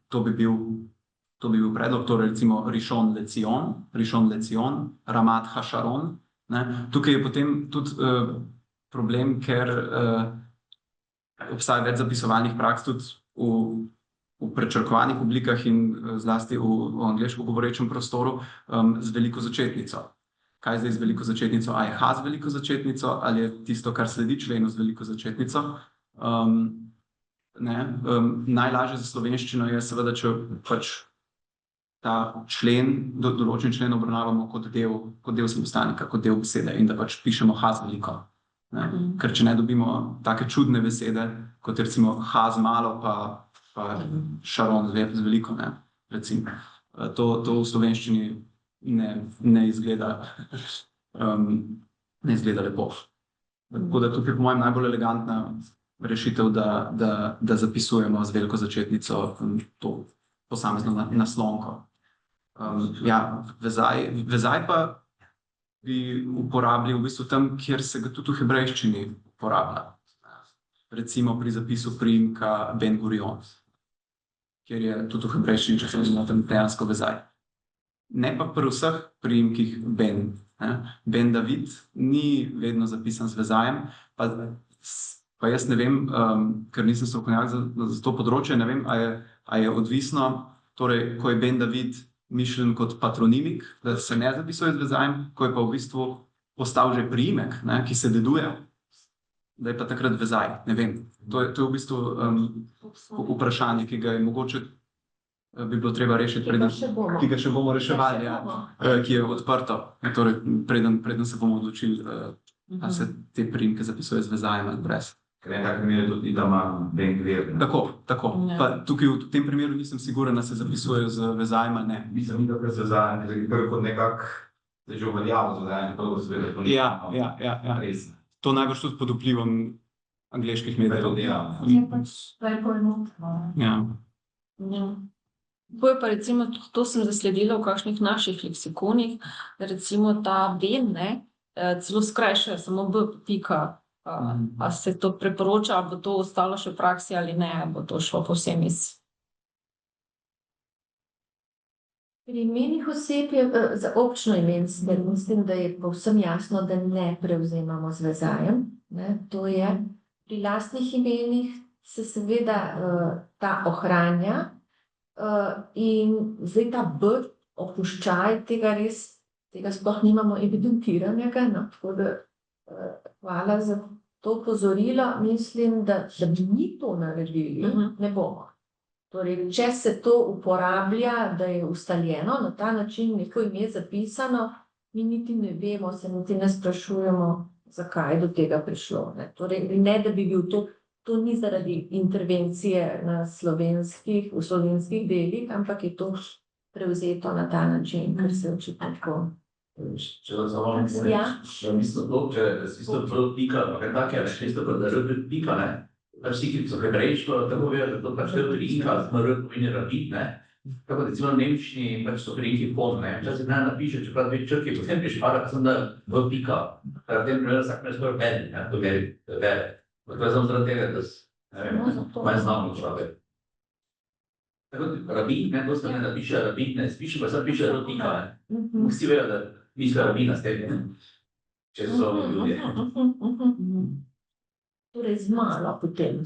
To bi bil predlog, torej recimo Rishon Lecion, Ramat Hasharon. Tukaj je potem tudi problem, ker obstaja več zapisovalnih praks tudi v prečrkovanih oblikah in zlasti v angleško govorečem prostoru z veliko začetnico. Kaj je zdaj z veliko začetnico? A je H z veliko začetnico ali je tisto, kar sledi členu z veliko začetnico? Najlažje za slovenščino je seveda, če pač ta člen, določen člen obravnavamo kot del samostalnika, kot del besede in da pač pišemo H z veliko. Ker če ne dobimo take čudne besede, kot recimo H z malo pa Sharon z veliko, recimo. To v slovenščini ne izgleda lepo. Tako da tukaj po mojem najbolj elegantna rešitev, da zapisujemo z veliko začetnico to posamezno naslonko. Vezaj pa bi uporabili v bistvu tam, kjer se ga tudi v hebrejščini uporablja. Recimo pri zapisu priimka Ben Gurion, kjer je tudi v hebrejščini, če se ne motim, dejansko vezaj. Ne pa pri vseh priimkih Ben. Ben David ni vedno zapisan z vezajem, pa jaz ne vem, ker nisem strokovnjak za to področje, ne vem, a je odvisno, torej, ko je Ben David mišljen kot patronimik, da se ne zapisuje z vezajem, ko je pa v bistvu postal že priimek, ki se deduje, da je pa takrat vezaj. Ne vem. To je v bistvu vprašanje, ki ga je mogoče bi bilo treba rešiti, ki ga še bomo reševali, ki je odprto. Torej, preden se bomo odločili, ali se te priimke zapisuje z vezajem ali brez. Ker je tak primer tudi da ima Ben Gvir. Tako. Pa tukaj v tem primeru nisem siguren, da se zapisujejo z vezajem ali ne. Mislim, da je z vezajem, ker je kot nekako že uveljavljeno z vezajem, to seveda to ni. Ja. Res. To najbrž tudi pod vplivom angleških medijev. Je pač najbolj notno. Ja. To je pa recimo, to sem zasledila v kakšnih naših leksikonih, da recimo ta Ben, celo skrajšajo, samo B pika. A se to priporoča, ali bo to ostalo še v praksi ali ne, ali bo to šlo povsem iz... Pri imenih oseb je za občno imenstvo, mislim, da je povsem jasno, da ne prevzemamo z vezajem. To je pri lastnih imenih se seveda ta ohranja in zdaj ta B opuščaj, tega sploh nimamo evidentiranega, tako da hvala za to opozorilo. Mislim, da bi mi to naredili, ne bomo. Torej, če se to uporablja, da je ustaljeno, na ta način neko ime zapisano, mi niti ne vemo, se niti ne sprašujemo, zakaj je do tega prišlo. Torej, ne da bi bil to ni zaradi intervencije v slovenskih delih, ampak je to prevzeto na ta način, ker se očitno tako. Če da samo da mislim to, če si isto prav pika, pa kaj take, isto prav da rb pika, pač vsi, ki so hebrejsko, tako vejo, da to pač te pika, smr pomeni rabit, tako da recimo v nemščini pač so priimki pon, včasih ne napiše, čeprav dve črki, potem piše para, pa sem da v pika, v tem primeru vsak ne skoraj vedi, to vere. To je samo zaradi tega, da manj znamo človek. Tako rabit, dosta ne napiše rabit, spiše pa sad piše r pika, vsi vejo, da misle rabina s tem, če so ljudje. Torej, z malo potem.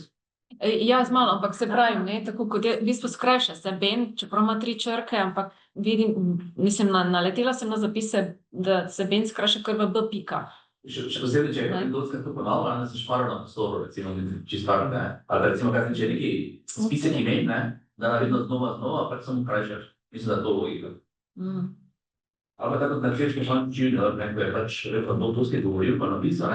Ja, z malo, ampak se pravi, tako kot je, v bistvu skrajša se Ben, čeprav ima 3 črke, ampak vidim, mislim, naletela sem na zapise, da se Ben skrajša kar v B pika. Še posebej, če je doskrat to ponavlja, da se špara na prostoru, recimo, čistar, ali recimo, kaj če je neki spisek imen, da naredno znova, pač samo krajšaš. Mislim, da to logika. Ali pa tako na češkem šančini, ko je pač Dostoevskij govoril, pa napisal,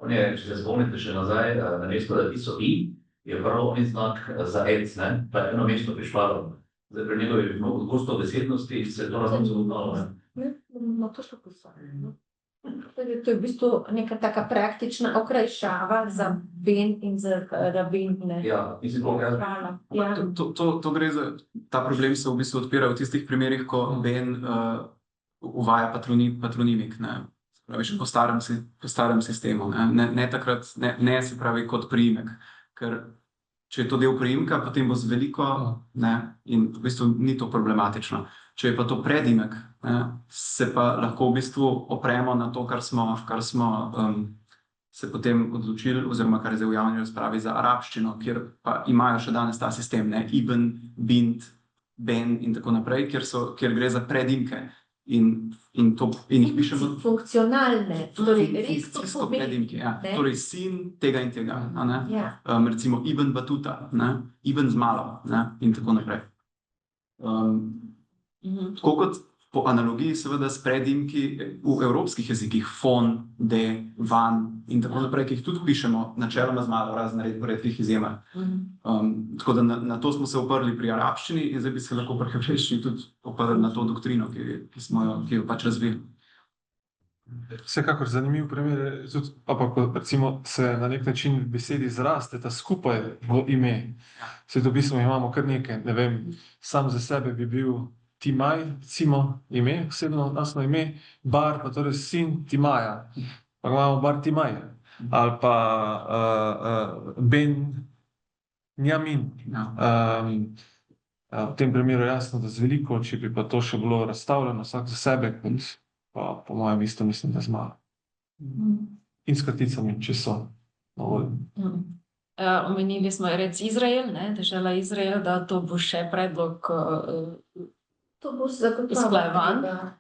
on je, če se spomnite še nazaj, na mesto, da pisal I, je prav on znak za ec, pa eno mesto prišpalo. Zdaj pri njegovi gosto besednosti se to nas absolutno. No, to so pisali. To je v bistvu neka taka praktična okrajšava za Ben in za rabin. Ja, mislim, To gre za, ta problem se v bistvu odpira v tistih primerih, ko Ben uvaja patronimik. pravi, še po starem sistemu. Ne takrat, ne se pravi kot priimek. Ker če je to del priimka, potem bo z veliko, ne, in v bistvu ni to problematično. Če je pa to predimek, ne, se pa lahko v bistvu opremo na to, kar smo se potem odločili, oziroma kar je zdaj v javni razpravi za arabščino, kjer pa imajo še danes ta sistem, ne, ibn, bint, ben in tako naprej, kjer gre za predimke in jih pišemo. Funkcionalne, torej res to Funkcijsko pomeni. predimke, ja. ne. Torej sin tega in tega, a ne. Ja. Recimo Ibn Batuta, ne? Ibn Zmalo, ne? In tako naprej. Tako kot po analogiji seveda s predimki v evropskih jezikih, fon, de, van in tako naprej, ki jih tudi pišemo načeloma z malo razne redkih izjemah. Tako da na to smo se oprli pri arabščini in zdaj bi se lahko pri hebrejščini tudi oprli na to doktrino, ki jo pač razvili. Vsekakor zanimiv primer je tudi, ampak recimo se na nek način v besedi zrasteta skupaj v ime. Svetopismo imamo kar nekaj, ne vem, sam za sebe bi bil Timaj, recimo ime, osebno nasno ime, Bar, pa torej sin Timaja, pa imamo Bar Timaj, ali pa Ben Njamin. V tem primeru je jasno, da z veliko, če bi pa to še bilo razstavljeno vsak za sebe, pa po mojem isto mislim, da z malo. In s kraticami, če so na voljo. Omenili smo rec Izrael, ne, dežela Izrael, da to bo še predlog To bo zagotovo Usklajevan. treba,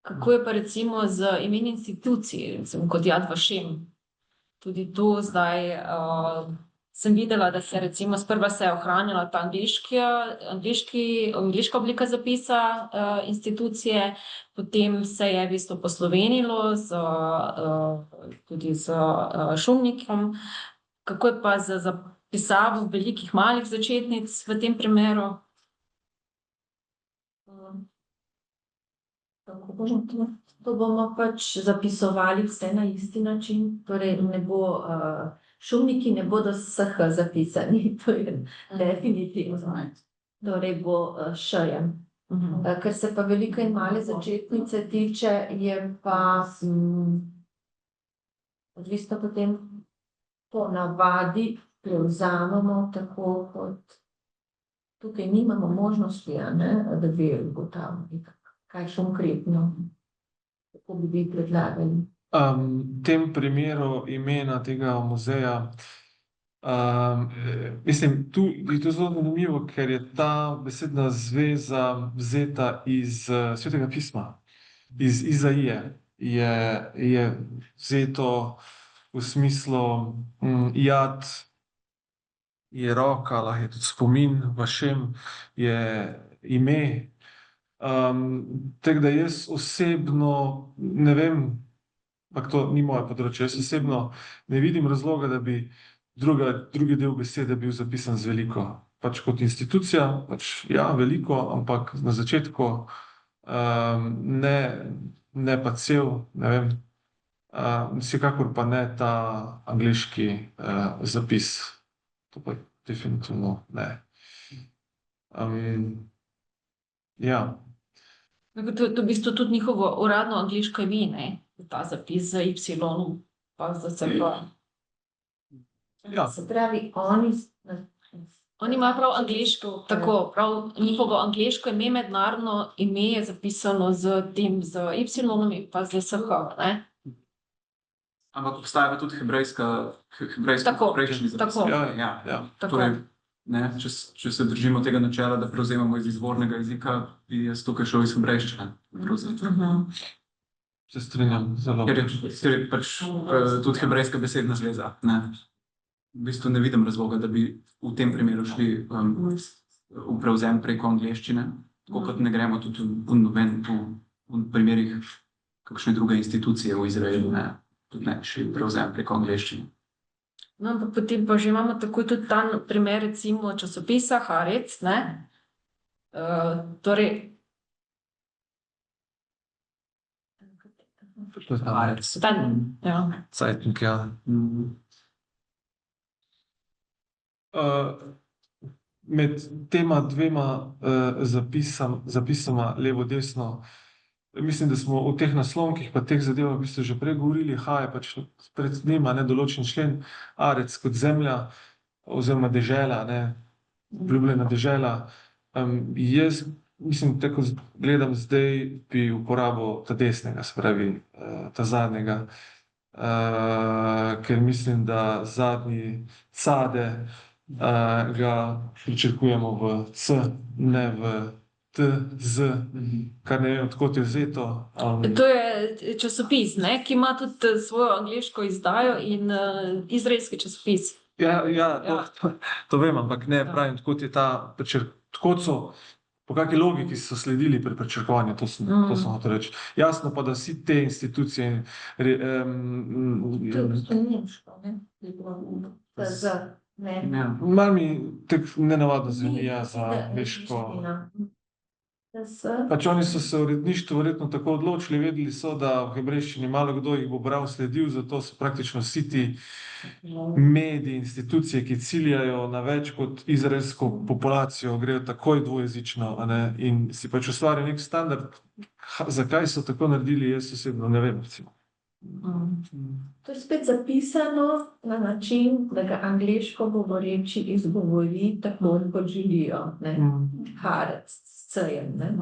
Kako je pa recimo z imeni institucij, recimo kot Yad Vashem? Tudi tu zdaj sem videla, da se recimo sprva se je ohranjala ta angleška oblika zapisa institucije, potem se je v bistvu poslovenilo tudi z šumnikom. Kako je pa z zapisavo velikih malih začetnic v tem primeru? Kako bomo to? To bomo pač zapisovali vse na isti način, torej ne bo, šumniki ne bodo SH zapisani, to je definitivno. Torej bo š-jem. Kar se pa velike in male začetnice tiče, je pa odvisno potem po navadi prevzamemo tako kot tukaj nimamo možnosti, a ne, da bi ugotavljali, kaj konkretno, kako bi vi predlagali. V tem primeru imena tega muzeja, mislim, tu je to zelo zanimivo, ker je ta besedna zveza vzeta iz Svetega pisma, iz Izaije. Je vzeto v smislu Jad je roka, lahko je tudi spomin, Vašem je ime. Tako da jaz osebno ne vem, ampak to ni moje področje, jaz osebno ne vidim razloga, da bi drugi del besede bil zapisan z veliko. Pač kot institucija, pač ja, veliko, ampak na začetku ne pa cel, ne vem, vsekakor pa ne ta angleški zapis. To pa definitivno ne. Ja. To v bistvu tudi njihovo uradno angleško ime, ne? Ta zapis z Y, pa z CP. Ja. Se pravi, Oni imajo prav angleško, tako, prav njihovo angleško ime, mednarodno ime je zapisano z tem, z Y in pa z SH, ne? Ampak obstaja pa tudi hebrejsko Tako, hebrejščini zapis. tako. Ja. Tako. Torej, ne, če se držimo tega načela, da prevzemamo iz izvornega jezika, bi jaz tukaj šel iz hebrejščine. Se strinjam, zelo. Ker je pač tudi hebrejska besedna zveza. Ne. V bistvu ne vidim razloga, da bi v tem primeru šli v prevzem preko angleščine, tako kot ne gremo tudi v primerih kakšne druge institucije v Izraelu, ne, tudi ne šli v prevzem preko angleščine. No, ampak potem pa že imamo takoj tudi ta primer recimo časopisa Haaretz, ne? Torej, ja. Zeitung, ja. Med tema dvema zapisama, levo-desno, mislim, da smo o teh naslovnikih pa teh zadevah v bistvu že prej govorili. H je pač pred njima nedoločen člen, arec kot zemlja oziroma dežela, obljubljena dežela. Jaz mislim, tako gledam zdaj, bi uporabil ta desnega, se pravi ta zadnjega, ker mislim, da zadnji cade ga pričakujemo v C, ne v T, Z, kar ne vem, odkot je vzeto. To je časopis, ne, ki ima tudi svojo angleško izdajo in izraelski časopis. Ja, to vem, ampak ne pravim, odkot je ta, odkot so, po kakšni logiki so sledili pri prečrkovanju, to sem hotel reči. Jasno pa, da vsi te institucije To je nemško, ne? Z, ne. malo mi tako nenavadno zveni, ja, za angleško. Pač oni so se v uredništvu verjetno tako odločili, vedeli so, da v hebrejščini malo kdo jih bo bral, sledil, zato so praktično vsi ti mediji, institucije, ki ciljajo na več kot izraelsko populacijo, grejo takoj dvojezično, in si pač ustvarjajo nek standard. Zakaj so tako naredili, jaz osebno ne vem, recimo. To je spet zapisano na način, da ga angleško govoreči izgovori tako, kot želijo, ne? Harec, s C-jem, ne?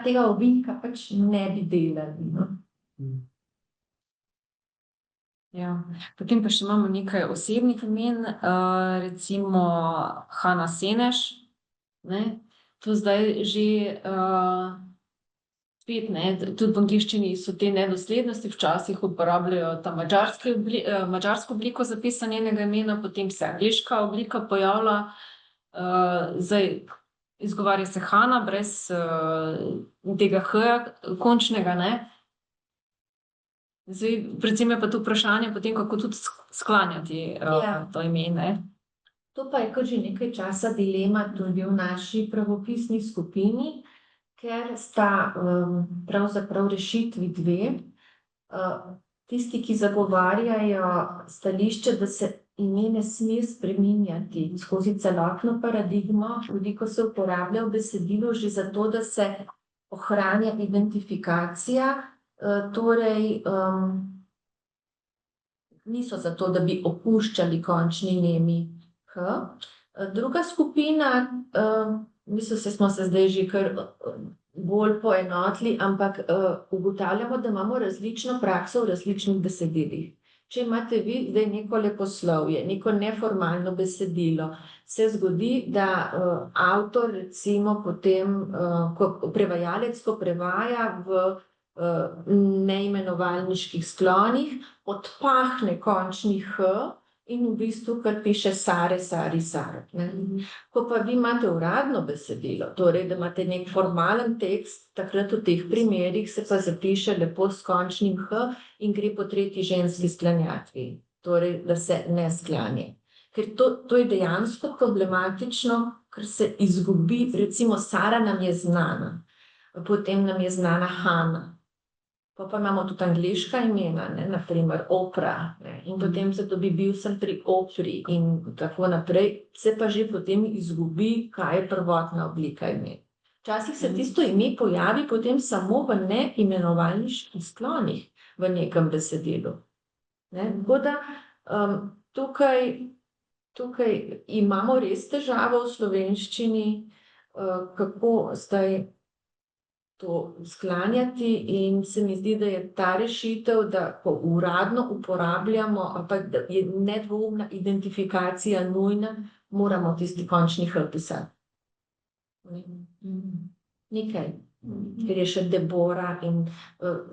Tega ovinka pač ne bi delali, no? Ja. Potem pa še imamo nekaj osebnih imen, recimo Hana Seneš, ne? To zdaj že spet, ne, tudi v angleščini so te nedoslednosti, včasih uporabljajo ta madžarsko obliko zapisa njenega imena, potem se angleška oblika pojavlja. Zdaj izgovarja se Hana brez tega H-ja končnega, ne. Zdaj, predvsem je pa to vprašanje potem, kako tudi sklanjati to ime, ne. To pa je kar že nekaj časa dilema tudi v naši pravopisni skupini, ker sta pravzaprav rešitvi dve. Tisti, ki zagovarjajo stališče, da se ime ne sme spreminjati skozi celotno paradigmo, tudi ko se uporablja v besedilu, že zato, da se ohranja identifikacija, torej niso zato, da bi opuščali končni nemi H. Druga skupina, mislim, smo se zdaj že kar bolj poenotili, ampak ugotavljamo, da imamo različno prakso v različnih besedilih. Če imate vi zdaj neko leposlovje, neko neformalno besedilo, se zgodi, da avtor recimo potem, prevajalec, ko prevaja v neimenovalniških sklonih, odpahne končni H in v bistvu kar piše Sare, Sari, Sar, ne. Ko pa vi imate uradno besedilo, torej, da imate nek formalen tekst, takrat v teh primerih se pa zapiše lepo s končnim H in gre po tretji ženski sklanjatvi. Torej, da se ne sklanja. Ker to je dejansko problematično, ker se izgubi, recimo Sara nam je znana, potem nam je znana Hana. Pa imamo tudi angleška imena, ne, na primer Oprah, ne, in potem se dobi bil sem pri Opri in tako naprej, se pa že potem izgubi, kaj je prvotna oblika imen. Včasih se tisto ime pojavi potem samo v neimenovalniških sklonih v nekem besedilu. Ne, tako da tukaj imamo res težavo v slovenščini, kako zdaj to sklanjati, in se mi zdi, da je ta rešitev, da ko uradno uporabljamo, ampak da je nedvoumna identifikacija nujna, moramo tisti končni H pisati. Nekaj, ker je še Debora in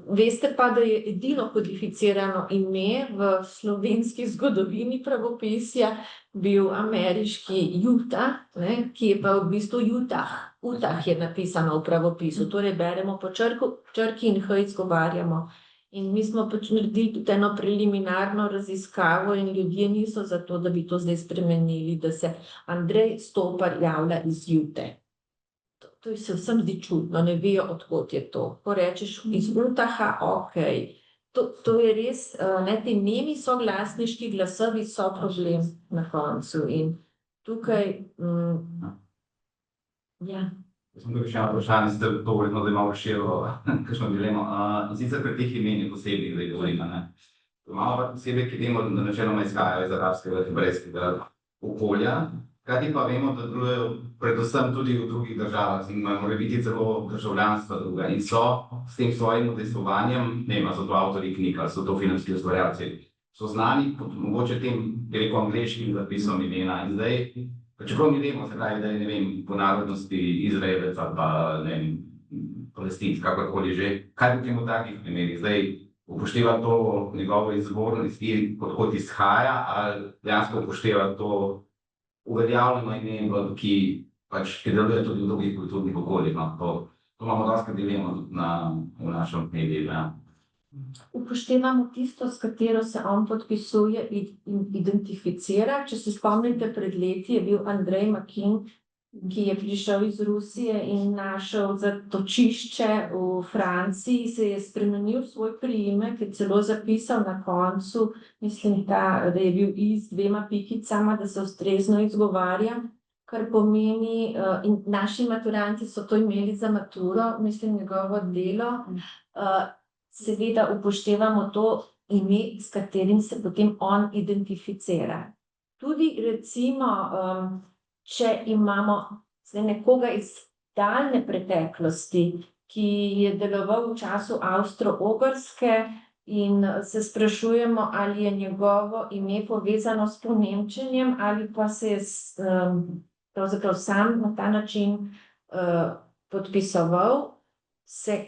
veste pa, da je edino kodificirano ime v slovenski zgodovini pravopisja bil ameriški Utah, ne, ki je pa v bistvu Utah. Utah je napisano v pravopisu, torej beremo po črki in H izgovarjamo. In mi smo pač naredili tudi eno preliminarno raziskavo in ljudje niso za to, da bi to zdaj spremenili, da se Andrej Stopar javlja iz Ute. To se vsem zdi čudno, ne vejo, odkot je to. Ko rečeš iz Utaha, okej. To je res, ne, ti nemi soglasniški glasovi so problem na koncu in tukaj, ja. Sem tukaj še eno vprašanje, sicer to verjetno zdaj malo širilo, kakšno dilemo. In sicer pri teh imenih posebnih zdaj govorimo, ne. Imamo pa posebej, ki vemo, da načeloma izhajajo iz arabskega, hebrejskega okolja, hkrati pa vemo, da delujejo predvsem tudi v drugih državah in imajo morebiti celo državljanstva druga in so s tem svojim udejstvovanjem, ne vem, ali so to avtorji knjig, ali so to filmski ustvarjalci, so znani pod mogoče tem, bi rekel, angleškim zapisom imena in zdaj, čeprav mi vemo, se pravi, da je, ne vem, po narodnosti Izraelec ali pa, ne vem, Palestinc, kakorkoli že, kaj potem v takih primerih zdaj upošteva to njegovo izvornost, odkot izhaja, ali dejansko upošteva to uveljavljeno ime, ki pač deluje tudi v drugih kulturnih okoljih, no, to imamo dosti dilemo v našem mediju, ja. Upoštevamo tisto, s katero se on podpisuje in identificira. Če se spomnite, pred leti je bil Andrej Makin, ki je prišel iz Rusije in našel zatočišče v Franciji, se je spremenil svoj priimek, je celo zapisal na koncu, mislim, da je bil z 2 pikicama, da se ustrezno izgovarja, kar pomeni, in naši maturanti so to imeli za maturo, mislim, njegovo delo, seveda upoštevamo to ime, s katerim se potem on identificira. Tudi recimo, če imamo zdaj nekoga iz daljne preteklosti, ki je deloval v času Avstro-Ogrske in se sprašujemo, ali je njegovo ime povezano s ponemčenjem ali pa se je pravzaprav sam na ta način podpisoval, se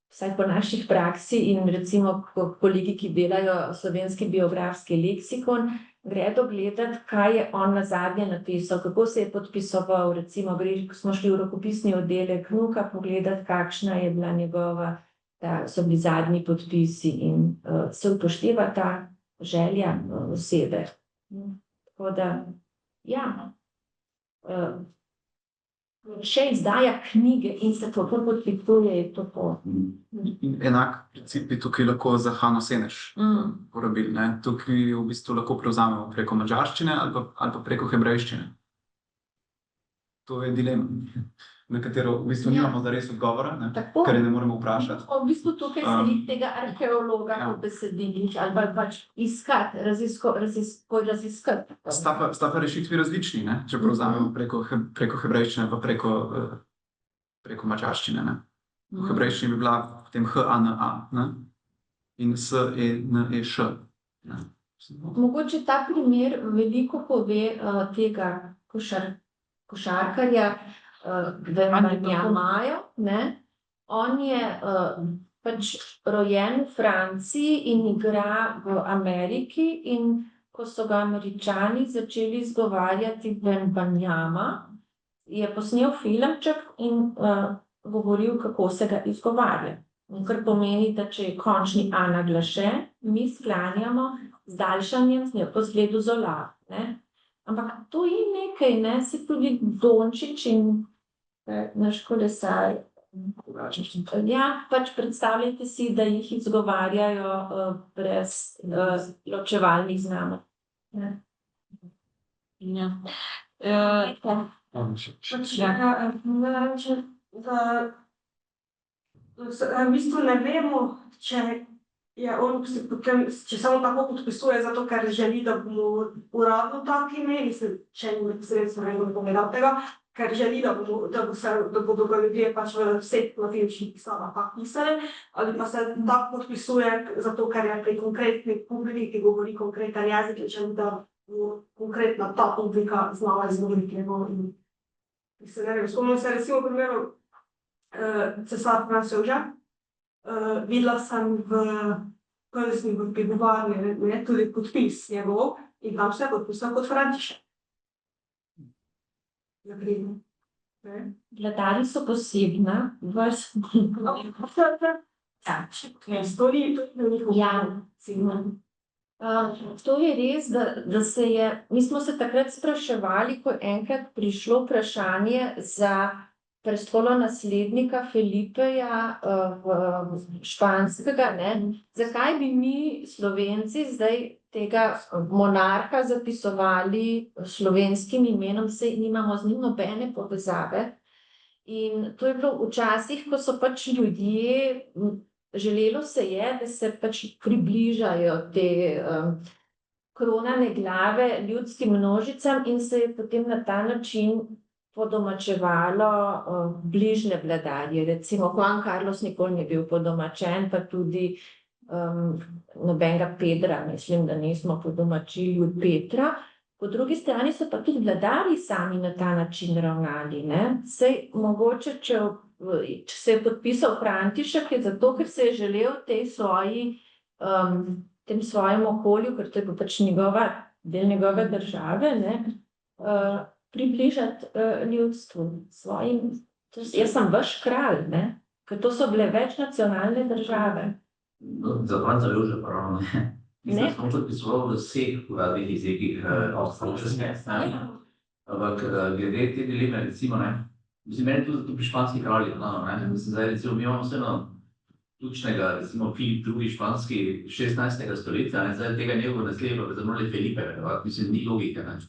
vsaj po naših praksi in recimo kolegi, ki delajo slovenski biografski leksikon, gredo gledati, kaj je on nazadnje napisal, kako se je podpisoval, recimo ko smo šli v rokopisni oddelek Nuka pogledati, kakšna je bila njegova, da so bili zadnji podpisi in se upošteva ta želja osebe. Tako da, ja, še izdaja knjige in se to podpisuje, je to. In enak princip bi tukaj lahko za Hano Seneš porabili, ne? Tukaj v bistvu lahko prevzamemo preko madžarščine ali pa preko hebrejščine. To je dilema, na katero v bistvu nimamo zares odgovora, ne? Tako. Ker je ne moremo vprašati. V bistvu tukaj sledi tega arheologa po besedilih, ali pa iskati, raziskati. Sta pa rešitvi različni, ne? Če prevzamemo preko hebrejščine pa preko madžarščine, ne? V hebrejščini bi bila potem H-A-N-A, ne? In S-E-N-E-Š. Mogoče ta primer veliko pove tega košarkarja Wembanyamajo, ne? On je pač rojen v Franciji in igra v Ameriki, in ko so ga Američani začeli izgovarjati Wembanyama, je posnel filmček in govoril, kako se ga izgovarja. Kar pomeni, da če je končni A naglašen, mi sklanjamo z daljšanjem po zgledu Zola, ne? Ampak to je nekaj, ne, se tudi Dončić in naš kolesar. Ja, pač predstavljajte si, da jih izgovarjajo brez ločevalnih znamek. Ja. V bistvu ne vemo, če je on če se on tako podpisuje zato, ker želi, da bomo uradno tak ime, mislim, če ni sredstvo ne bom povedal tega, ker želi, da bodo ga ljudje pač v vseh latinskih pisalah tako pisali, ali pa se tako podpisuje zato, ker je pri konkretni publiki, ki govori konkreten jezik, in želi, da bo konkretna ta publika znala izgovoriti njegov ime. Spomnim se recimo primeru cesar Francoža. Videla sem v Kölsni v pivovarni tudi podpis njegov in tam se je podpisal kot František. Vladarji so posebna vrst. To je res, da se je, mi smo se takrat spraševali, ko je enkrat prišlo vprašanje za prestolonaslednika Felipeja španskega, ne? Zakaj bi mi Slovenci zdaj tega monarha zapisovali slovenskim imenom, saj nimamo z njim nobene povezave. In to je bilo včasih, ko so pač ljudje, želelo se je, da se pač približajo te kronane glave ljudskim množicam in se je potem na ta način podomačevalo bližnje vladarje. Recimo Juan Carlos nikoli ni bil podomačen, pa tudi nobenega Pedra, mislim, da nismo podomačili od Petra. Po drugi strani so pa tudi vladarji sami na ta način ravnali, ne. Sej mogoče, če se je podpisal František, je zato, ker se je želel tem svojem okolju, ker to je pač del njegove države, ne, približati ljudstvu svojim. Jaz sem vaš kralj, ne, ker to so bile večnacionalne države. Za Franca Jožefa ravno ne. Mislim, da smo podpisovali v vseh uradnih jezikih avstrijske, ampak glede te dileme, recimo, ne, mislim, meni tudi zato pri španski kralji, ne, mislim, zdaj recimo mi imamo vseeno ključnega, recimo Filip II. Španski 16. stoletja, ne, zdaj tega njegovo naslednjo pa zamrli Felipe, mislim, ni logike, ne.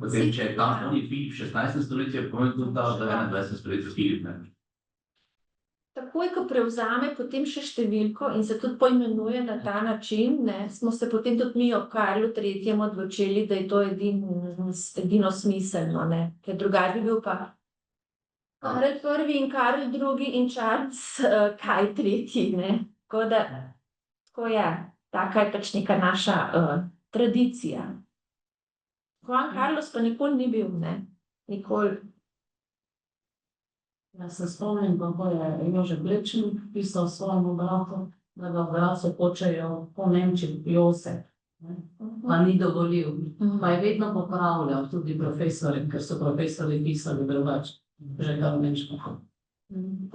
Potem, če je tam ni Filip 16. stoletje, pomeni tudi ta, da je 21. stoletje Filip, ne. Takoj, ko prevzame potem še številko in se tudi poimenuje na ta način, ne, smo se potem tudi mi ob Karlu III. Odločili, da je to edino smiselno, ne, ker drugače bi bil pa Karel I. in Karel II. In Charles Kaj III., ne, tako je, taka je pač neka naša tradicija. Juan Carlos pa nikoli ni bil, ne, nikoli. Jaz se spomnim, kako je Jože Plečnik pisal svojemu bratu, da ga obrazu hočejo po Nemčiji Josep, pa ni dovolil. Pa je vedno popravljal tudi profesorje, ker so profesori pisali drugače, že kar nemško.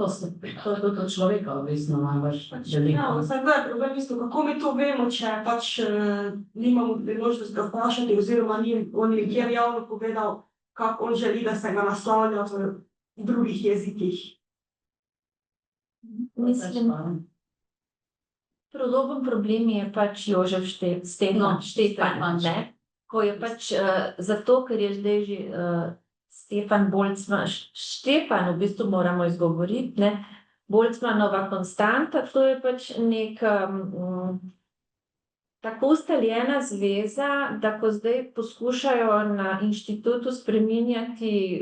To je tudi od človeka odvisno, najbrž želi. Ja, vsaj to je problem isto, kako mi to vemo, če pač nimamo priložnosti ga vprašati, oziroma on je nikjer javno povedal, kako on želi, da se ga naslavlja v drugih jezikih. Mislim, podoben problem je pač Jožef Štefan, ne, ko je pač zato, ker je zdaj že Stefan Boltzmann, Štefan v bistvu moramo izgovoriti, ne, Boltzmannova konstanta, to je pač neka tako ustaljena zveza, da ko zdaj poskušajo na inštitutu spreminjati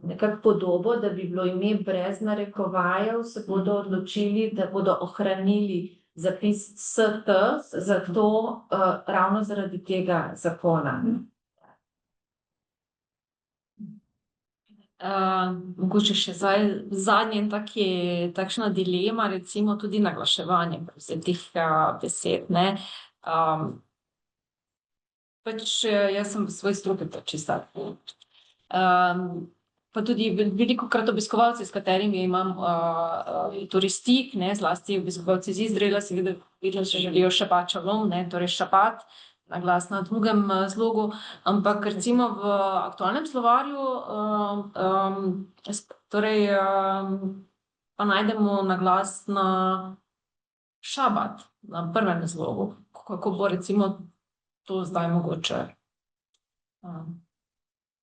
nekako podobo, da bi bilo ime brez narekovajev, se bodo odločili, da bodo ohranili zapis ST, zato ravno zaradi tega zakona. Mogoče še zadnji takšna dilema, recimo tudi naglaševanje vseh teh besed, ne. Pač jaz sem v svoji stroki čistar. Pa tudi velikokrat obiskovalci, s katerimi imam torej stik, ne, zlasti obiskovalci iz Izraela, seveda vedno se želijo šabat šalom, ne, torej šabat, naglas na drugem zlogu, ampak recimo v aktualnem slovarju torej pa najdemo naglas na šabat, na prvem zlogu. Kako bo recimo to zdaj mogoče?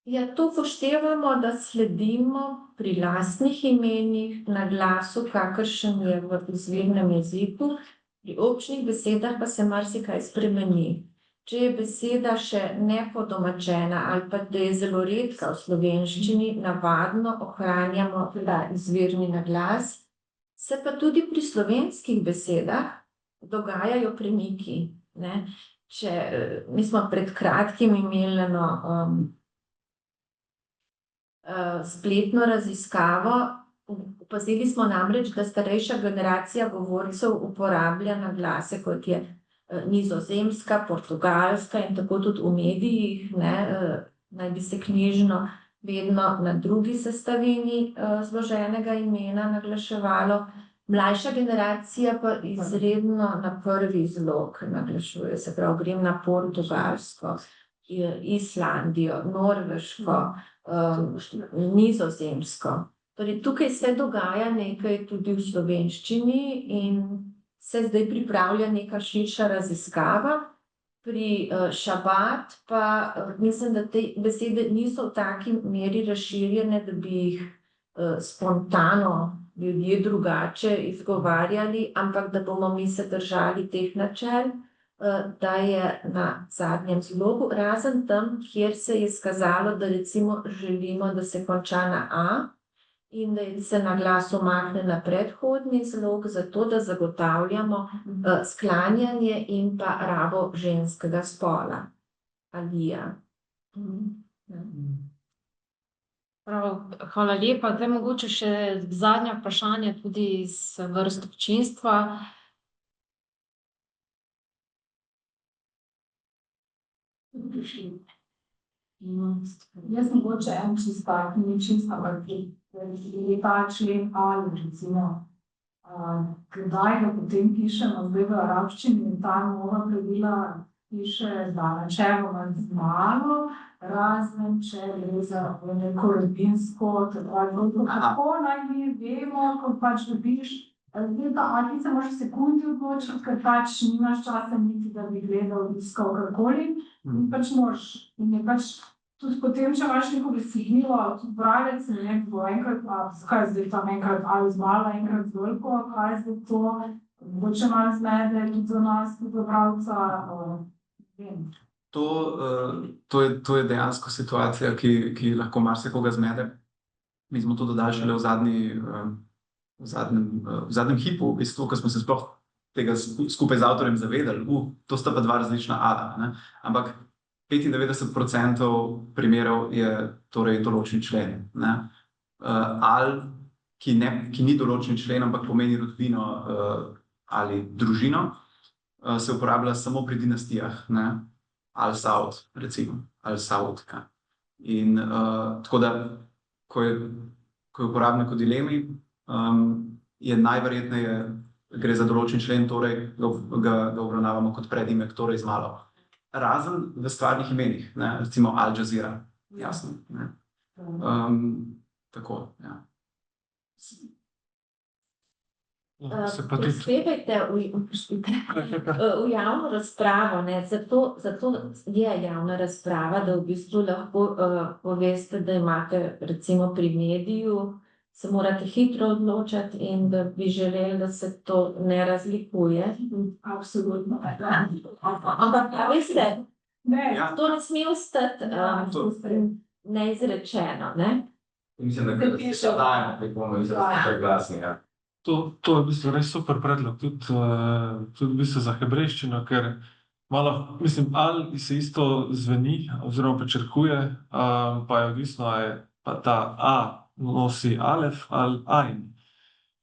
Ja, to upoštevamo, da sledimo pri lastnih imenih naglasu, kakršen je v izvirnem jeziku, pri občnih besedah pa se marsikaj spremeni. Če je beseda še nepodomačena ali pa da je zelo redka v slovenščini, navadno ohranjamo ta izvirni naglas, se pa tudi pri slovenskih besedah dogajajo premiki, ne. Mi smo pred kratkim imeli spletno raziskavo, opazili smo namreč, da starejša generacija govorcev uporablja naglase, kot je Nizozemska, Portugalska in tako tudi v medijih, ne, naj bi se knjižno vedno na drugi sestavini zloženega imena naglaševalo. Mlajša generacija pa izredno na prvi zlog naglašuje, se pravi, grem na Portugalsko, Islandijo, Norveško, Nizozemsko. Torej, tukaj se dogaja nekaj tudi v slovenščini in se zdaj pripravlja neka širša raziskava. Pri šabat pa mislim, da te besede niso v taki meri razširjene, da bi jih spontano ljudje drugače izgovarjali, ampak da bomo mi se držali teh načel, da je na zadnjem zlogu, razen tam, kjer se je skazalo, da recimo želimo, da se konča na A in da se na glas umakne na predhodni zlog, zato da zagotavljamo sklanjanje in pa rabo ženskega spola. Alija. Prav, hvala lepa. Zdaj mogoče še zadnje vprašanje tudi iz vrst občinstva. Jaz mogoče en čistak, ni čist, ampak je ta člen ali recimo, kdaj ga potem pišemo, zdaj v arabščini in ta nova pravila piše, da načeloma z malo, razen če gre za neko rabinsko, kako naj mi vemo, ko pač dobiš, ali se moraš v sekundi odločiti, ker pač nimaš časa niti, da bi gledal iskal karkoli, in pač moraš, in je pač tudi potem, če imaš neko besedilo, tudi bralec, ne vem, bo enkrat, zakaj je zdaj tam enkrat ali z malo, enkrat z veliko, kaj je zdaj to, mogoče malo zmede, tudi za nas, tudi za bralca, vem. To je dejansko situacija, ki lahko marsikoga zmede. Mi smo to dodali šele v zadnjem hipu, v bistvu, ko smo se sploh tega skupaj z avtorjem zavedali, to sta pa dva različna ala, ne? Ampak 95% primerov je torej določen člen, ne? Ki ni določen člen, ampak pomeni rodbino ali družino, se uporablja samo pri dinastijah, ne? Al-Saud, recimo, Al-Saud. In tako da, ko je uporabnik v dilemi, je najverjetneje, gre za določen člen, torej ga obravnavamo kot predimek, torej z malo. Razen v stvarnih imenih, ne? Recimo Al Jazeera, jasno. Ne? Tako, ja. Prispevajte v javno razpravo, ne? Zato je javna razprava, da v bistvu lahko poveste, da imate recimo pri mediju, se morate hitro odločati in da bi želeli, da se to ne razlikuje. Absolutno. Ampak veste, Ne, to ne sme ostati neizrečeno, ne? Mislim, da se dajemo pripombe, mislim, da so glasni, ja. To je v bistvu res super predlog, tudi v bistvu za hebrejščino, ker malo, mislim, ali se isto zveni, oziroma pričakuje, pa je odvisno, ali pa ta A nosi alef ali ajn.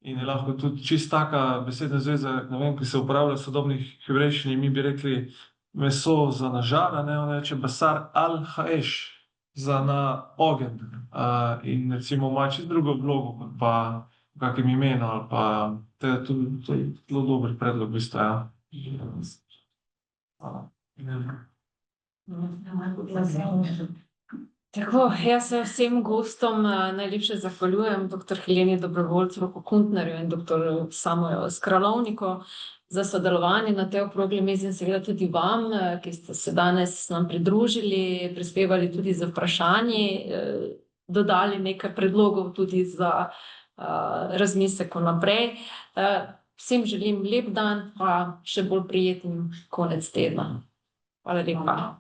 In je lahko tudi čist taka besedna zveza, ne vem, ki se uporablja v sodobnih hebrejščini, mi bi rekli meso za na žar, ne, on reče basar al-haeš, za na ogenj. In recimo ima čist drugo vlogo, kot pa v kakem imenu, ali pa to je zelo dober predlog, v bistvu, ja. Tako, jaz se vsem gostom najlepše zahvaljujem, dr. Heleni Dobrovoljc, Roku Kuntnerju in dr. Samuelu Skralovniku za sodelovanje na tej okrogli mizi in seveda tudi vam, ki ste se danes nam pridružili, prispevali tudi z vprašanji, dodali nekaj predlogov tudi za razmislek naprej. Vsem želim lep dan, pa še bolj prijeten konec tedna. Hvala lepa.